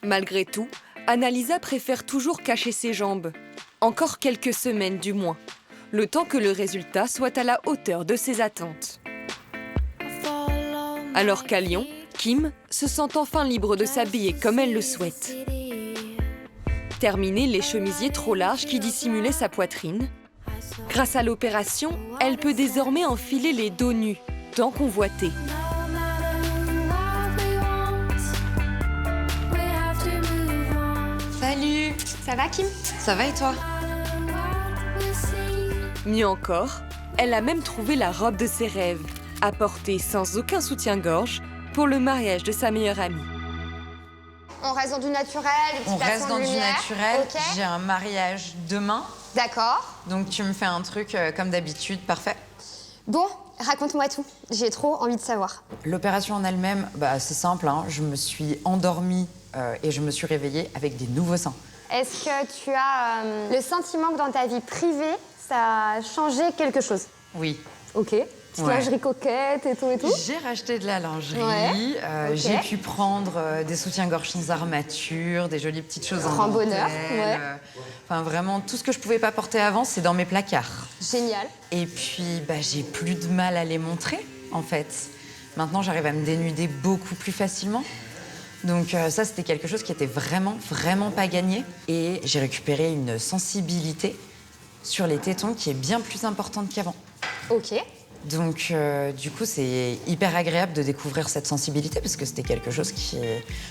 Malgré tout, Annalisa préfère toujours cacher ses jambes. Encore quelques semaines du moins. Le temps que le résultat soit à la hauteur de ses attentes. Alors qu'à Lyon, Kim se sent enfin libre de s'habiller comme elle le souhaite. Terminer les chemisiers trop larges qui dissimulaient sa poitrine. Grâce à l'opération, elle peut désormais enfiler les dos nus, tant convoités. Salut! Ça va, Kim? Ça va et toi? Mieux encore, elle a même trouvé la robe de ses rêves, à porter sans aucun soutien-gorge pour le mariage de sa meilleure amie. On reste dans du naturel, des petits On reste placements dans de du lumière. naturel. Ok. J'ai un mariage demain. D'accord. Donc tu me fais un truc comme d'habitude, parfait. Bon, raconte-moi tout. J'ai trop envie de savoir. L'opération en elle-même, bah, c'est simple. Hein. Je me suis endormie et je me suis réveillée avec des nouveaux seins. Est-ce que tu as le sentiment que dans ta vie privée, ça a changé quelque chose? Oui. Ok. Petite lingerie coquette et tout et tout? J'ai racheté de la lingerie. Ouais. Ok. J'ai pu prendre des soutiens-gorge sans armature, des jolies petites choses en Grand bonheur, dentelle, ouais. Enfin, vraiment, tout ce que je pouvais pas porter avant, c'est dans mes placards. Génial. Et puis, bah, j'ai plus de mal à les montrer, en fait. Maintenant, j'arrive à me dénuder beaucoup plus facilement. Donc ça, c'était quelque chose qui était vraiment, vraiment pas gagné. Et j'ai récupéré une sensibilité sur les tétons qui est bien plus importante qu'avant. Ok. Donc, du coup, c'est hyper agréable de découvrir cette sensibilité parce que c'était quelque chose qui...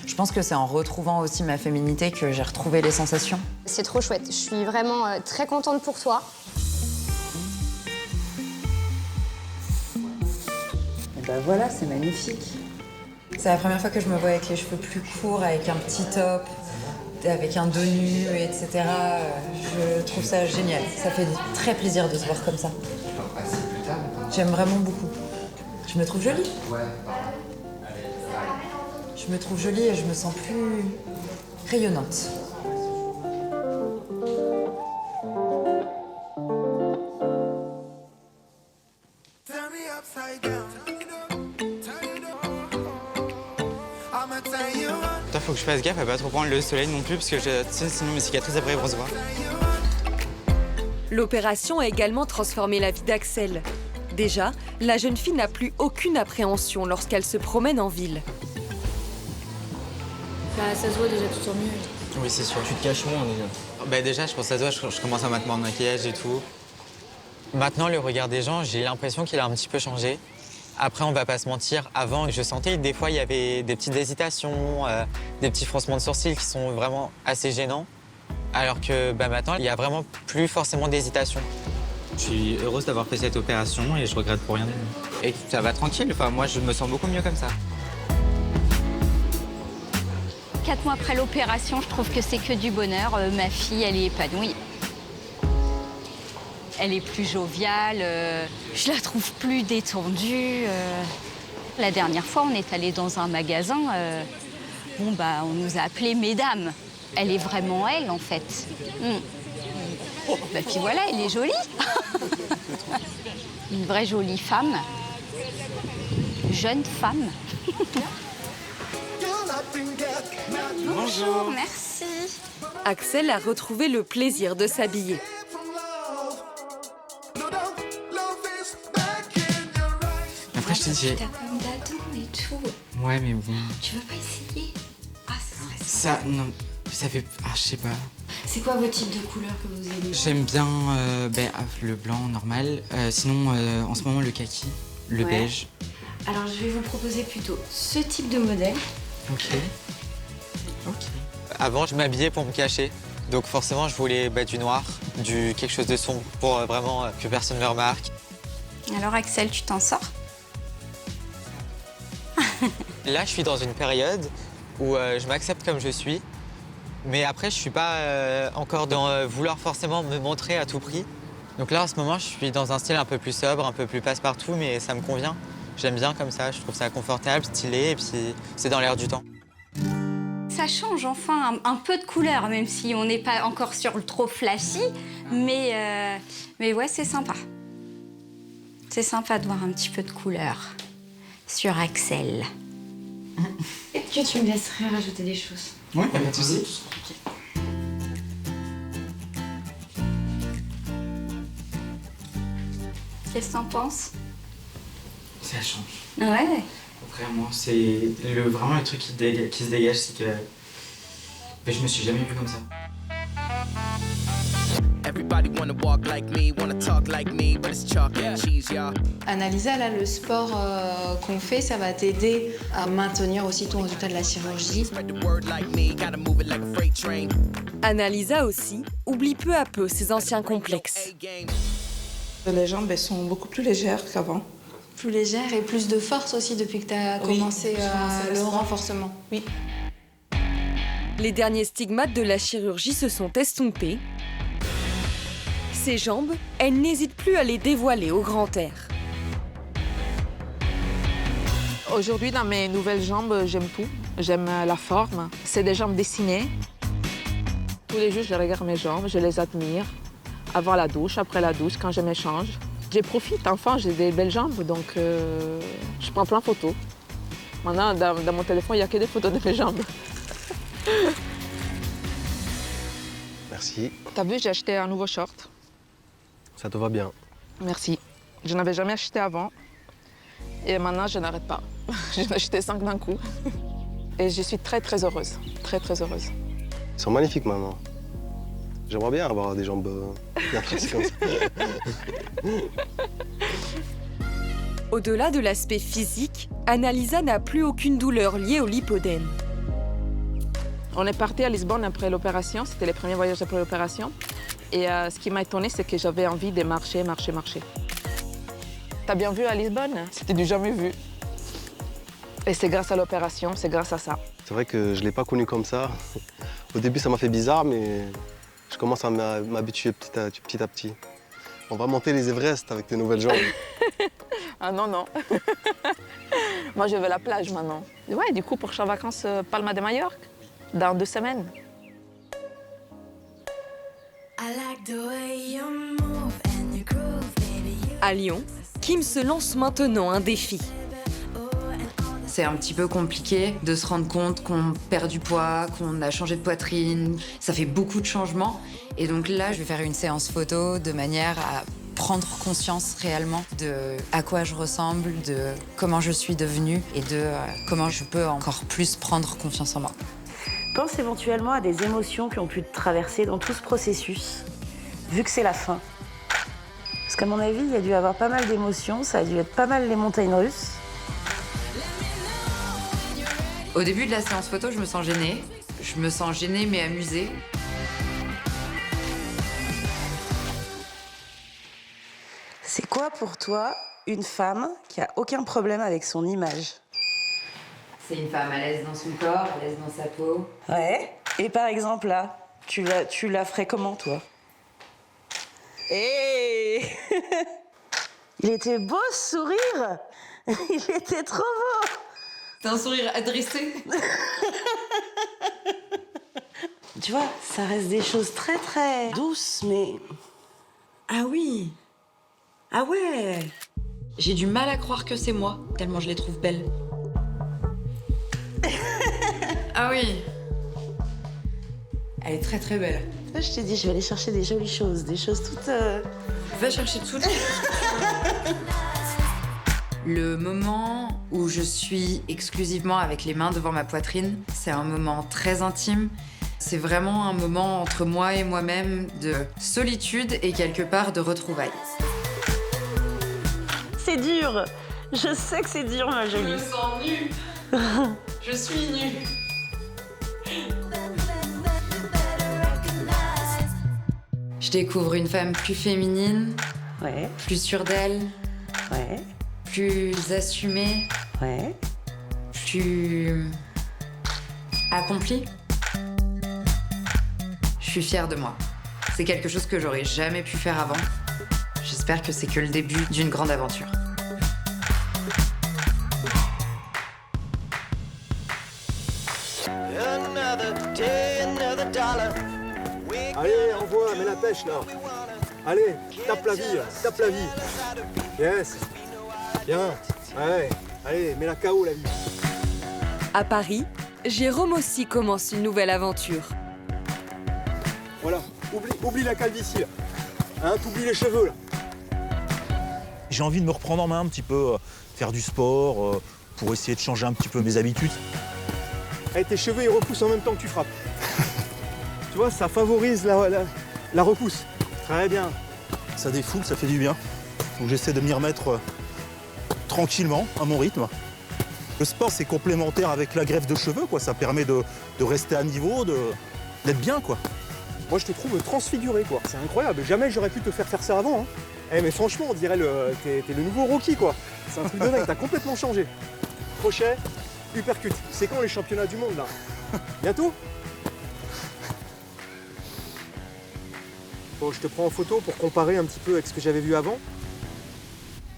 Je pense que c'est en retrouvant aussi ma féminité que j'ai retrouvé les sensations. C'est trop chouette. Je suis vraiment très contente pour toi. Et ben voilà, c'est magnifique. C'est la première fois que je me vois avec les cheveux plus courts, avec un petit top, avec un dos nu, etc. Je trouve ça génial. Ça fait très plaisir de se voir comme ça. J'aime vraiment beaucoup. Je me trouve jolie. Je me trouve jolie et je me sens plus rayonnante. T'as Après, faut que je fasse gaffe à pas trop prendre le soleil non plus, parce que sinon mes cicatrices après vont se voir. L'opération a également transformé la vie d'Axel. Déjà, la jeune fille n'a plus aucune appréhension lorsqu'elle se promène en ville. Ça se voit déjà, tu te sens mieux. Oui, c'est sûr. Tu te caches moins déjà. Bah déjà, je pense à toi, je commence à mettre mon maquillage et tout. Maintenant, le regard des gens, j'ai l'impression qu'il a un petit peu changé. Après, on va pas se mentir, avant, je sentais que des fois, il y avait des petites hésitations, des petits froncements de sourcils qui sont vraiment assez gênants. Alors que maintenant, il y a vraiment plus forcément d'hésitation. Je suis heureuse d'avoir fait cette opération et je regrette pour rien. Et ça va tranquille, enfin, moi, je me sens beaucoup mieux comme ça. 4 mois après l'opération, je trouve que c'est que du bonheur. Ma fille, elle est épanouie. Elle est plus joviale, je la trouve plus détendue. La dernière fois, on est allé dans un magasin, on nous a appelés mesdames. Elle est vraiment elle, en fait. Puis voilà, elle est jolie. Une vraie jolie femme. Jeune femme. Bonjour. Merci. Axel a retrouvé le plaisir de s'habiller. Après, je te dis... T'as comme d'ado et tout. Ouais, mais bon... Tu veux pas essayer? Ah, ça Ça, non, ça fait... Ah, je sais pas. C'est quoi vos types de couleurs que vous aimez? J'aime bien le blanc normal, sinon en ce moment le kaki, le beige. Alors je vais vous proposer plutôt ce type de modèle. Ok. Avant je m'habillais pour me cacher, donc forcément je voulais du noir, quelque chose de sombre pour vraiment que personne ne me remarque. Alors Axel, tu t'en sors? Là je suis dans une période où je m'accepte comme je suis. Mais après, je suis pas encore dans vouloir forcément me montrer à tout prix. Donc là, en ce moment, je suis dans un style un peu plus sobre, un peu plus passe-partout, mais ça me convient. J'aime bien comme ça, je trouve ça confortable, stylé, et puis c'est dans l'air du temps. Ça change enfin un peu de couleur, même si on n'est pas encore sur le trop flashy. Mais ouais, c'est sympa. C'est sympa de voir un petit peu de couleur sur Axel. Est-ce que tu me laisserais rajouter des choses? Oui, pas de souci. Qu'est-ce que t'en penses? Ça change. Ouais. Vraiment, c'est vraiment le truc qui se dégage, c'est que je me suis jamais vu comme ça. Analysa, là, le sport qu'on fait, ça va t'aider à maintenir aussi ton résultat de la chirurgie. Annalisa aussi oublie peu à peu ses anciens complexes. Les jambes, elles sont beaucoup plus légères qu'avant. Plus légères et plus de force aussi depuis que tu as commencé le renforcement. Oui. Les derniers stigmates de la chirurgie se sont estompés. Ses jambes, elle n'hésite plus à les dévoiler au grand air. Aujourd'hui, dans mes nouvelles jambes, j'aime tout. J'aime la forme. C'est des jambes dessinées. Tous les jours, je regarde mes jambes, je les admire. Avant la douche, après la douche, quand je m'échange. J'en profite. Enfin, j'ai des belles jambes, donc je prends plein de photos. Maintenant, dans mon téléphone, il n'y a que des photos de mes jambes. Merci. T'as vu, j'ai acheté un nouveau short. Ça te va bien. Merci. Je n'avais jamais acheté avant. Et maintenant, je n'arrête pas. J'en ai acheté 5 d'un coup. Et je suis très, très heureuse. Très, très heureuse. Ils sont magnifiques maintenant. J'aimerais bien avoir des jambes bien tracées comme ça. Au-delà de l'aspect physique, Annalisa n'a plus aucune douleur liée au lipodème. On est parti à Lisbonne après l'opération. C'était les premiers voyages après l'opération. Et ce qui m'a étonnée, c'est que j'avais envie de marcher. T'as bien vu à Lisbonne? C'était du jamais vu. Et c'est grâce à l'opération, c'est grâce à ça. C'est vrai que je ne l'ai pas connu comme ça. Au début, ça m'a fait bizarre, mais je commence à m'habituer petit à petit. On va monter les Everest avec tes nouvelles jambes. Ah non, non. Moi, je vais à la plage maintenant. Ouais, du coup, prochaines vacances, Palma de Majorque, dans 2 semaines. À Lyon, Kim se lance maintenant un défi. C'est un petit peu compliqué de se rendre compte qu'on perd du poids, qu'on a changé de poitrine. Ça fait beaucoup de changements. Et donc là, je vais faire une séance photo de manière à prendre conscience réellement de à quoi je ressemble, de comment je suis devenue et de comment je peux encore plus prendre confiance en moi. Pense éventuellement à des émotions qui ont pu te traverser dans tout ce processus, vu que c'est la fin. Parce qu'à mon avis, il y a dû y avoir pas mal d'émotions, ça a dû être pas mal les montagnes russes. Au début de la séance photo, je me sens gênée. Je me sens gênée mais amusée. C'est quoi pour toi une femme qui a aucun problème avec son image? C'est une femme à l'aise dans son corps, à l'aise dans sa peau. Ouais. Et par exemple là, tu la ferais comment toi? Hey Il était beau ce sourire. Il était trop beau. C'est un sourire adressé. Tu vois, ça reste des choses très très douces, mais... Ah oui. Ah ouais. J'ai du mal à croire que c'est moi, tellement je les trouve belles. Ah oui. Elle est très très belle. Là, je t'ai dit, je vais aller chercher des jolies choses, des choses toutes... Va chercher toutes. Le moment où je suis exclusivement avec les mains devant ma poitrine, c'est un moment très intime. C'est vraiment un moment entre moi et moi-même de solitude et quelque part de retrouvailles. C'est dur. Je sais que c'est dur, ma jolie. Je me sens nue. Je suis nue. Je découvre une femme plus féminine, plus sûre d'elle, plus assumée, plus accomplie. Je suis fière de moi. C'est quelque chose que j'aurais jamais pu faire avant. J'espère que c'est que le début d'une grande aventure. Allez, envoie, mets la pêche là. Allez, tape la vie, tape la vie. Yes. Bien. Ouais. Allez, mets la KO la vie. À Paris, Jérôme aussi commence une nouvelle aventure. Voilà, oublie la calvitie là. Hein, t'oublies les cheveux là. J'ai envie de me reprendre en main un petit peu, faire du sport, pour essayer de changer un petit peu mes habitudes. Hey, tes cheveux ils repoussent en même temps que tu frappes. Tu vois, ça favorise la repousse. Très bien. Ça défoule, ça fait du bien. Donc j'essaie de m'y remettre tranquillement, à mon rythme. Le sport, c'est complémentaire avec la greffe de cheveux, quoi. Ça permet de rester à niveau, d'être bien, quoi. Moi, je te trouve transfiguré, quoi. C'est incroyable. Jamais j'aurais pu te faire ça avant. Hein. Eh, mais franchement, on dirait t'es le nouveau Rocky, quoi. C'est un truc de dingue. T'as complètement changé. Crochet, uppercut. C'est quand les championnats du monde, là? Bientôt? Bon, je te prends en photo pour comparer un petit peu avec ce que j'avais vu avant.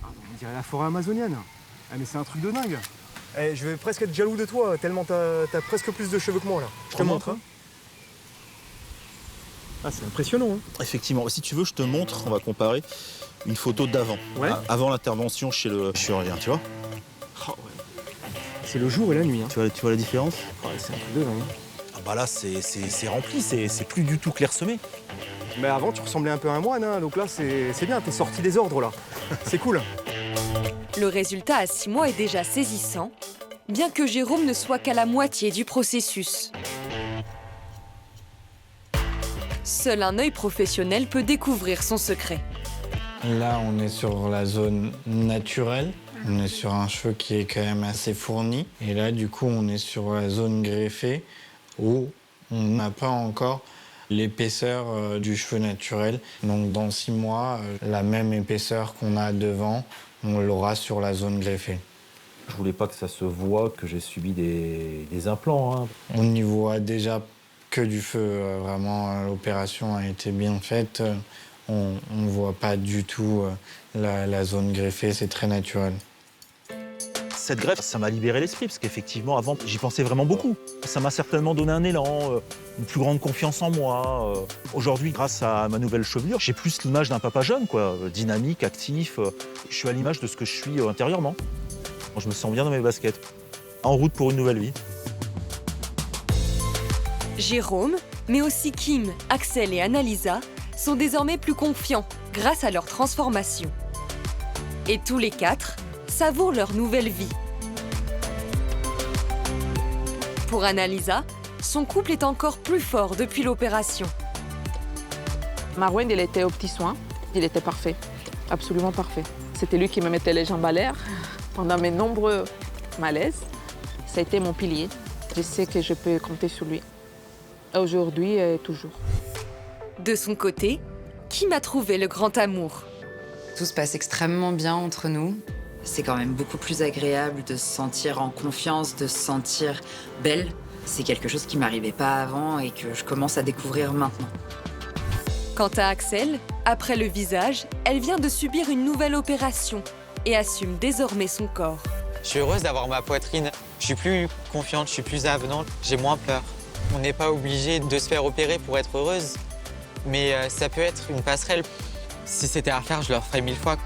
Ah, on dirait la forêt amazonienne. Ah, mais c'est un truc de dingue. Eh, je vais presque être jaloux de toi, tellement t'as presque plus de cheveux que moi, là. Je te montre. Hein. Ah, c'est impressionnant. Hein. Effectivement. Si tu veux, je te montre, on va comparer, une photo d'avant. Ouais. Avant l'intervention chez le chirurgien, tu vois. Oh, ouais. C'est le jour et la nuit. Hein. Tu vois la différence? Ouais, c'est un truc de dingue. Ah bah là, c'est rempli, c'est plus du tout clairsemé. Mais avant, tu ressemblais un peu à un moine, hein, donc là, c'est bien, t'es sorti des ordres, là. C'est cool. Le résultat à 6 mois est déjà saisissant, bien que Jérôme ne soit qu'à la moitié du processus. Seul un œil professionnel peut découvrir son secret. Là, on est sur la zone naturelle. On est sur un cheveu qui est quand même assez fourni. Et là, du coup, on est sur la zone greffée où on n'a pas encore l'épaisseur du cheveu naturel. Donc, dans 6 mois, la même épaisseur qu'on a devant, on l'aura sur la zone greffée. Je voulais pas que ça se voie que j'ai subi des implants. Hein. On n'y voit déjà que du feu. Vraiment, l'opération a été bien faite. On ne voit pas du tout la zone greffée, c'est très naturel. Cette greffe, ça m'a libéré l'esprit, parce qu'effectivement, avant, j'y pensais vraiment beaucoup. Ça m'a certainement donné un élan, une plus grande confiance en moi. Aujourd'hui, grâce à ma nouvelle chevelure, j'ai plus l'image d'un papa jeune, quoi, dynamique, actif. Je suis à l'image de ce que je suis intérieurement. Je me sens bien dans mes baskets. En route pour une nouvelle vie. Jérôme, mais aussi Kim, Axel et Annalisa sont désormais plus confiants grâce à leur transformation. Et tous les 4 savourent leur nouvelle vie. Pour Annalisa, son couple est encore plus fort depuis l'opération. Marwan, il était aux petits soins. Il était parfait, absolument parfait. C'était lui qui me mettait les jambes à l'air pendant mes nombreux malaises. Ça a été mon pilier. Je sais que je peux compter sur lui. Aujourd'hui et toujours. De son côté, Kim a trouvé le grand amour. Tout se passe extrêmement bien entre nous. C'est quand même beaucoup plus agréable de se sentir en confiance, de se sentir belle. C'est quelque chose qui m'arrivait pas avant et que je commence à découvrir maintenant. Quant à Axel, après le visage, elle vient de subir une nouvelle opération et assume désormais son corps. Je suis heureuse d'avoir ma poitrine. Je suis plus confiante, je suis plus avenante, j'ai moins peur. On n'est pas obligé de se faire opérer pour être heureuse, mais ça peut être une passerelle. Si c'était à refaire, je le referais 1000 fois.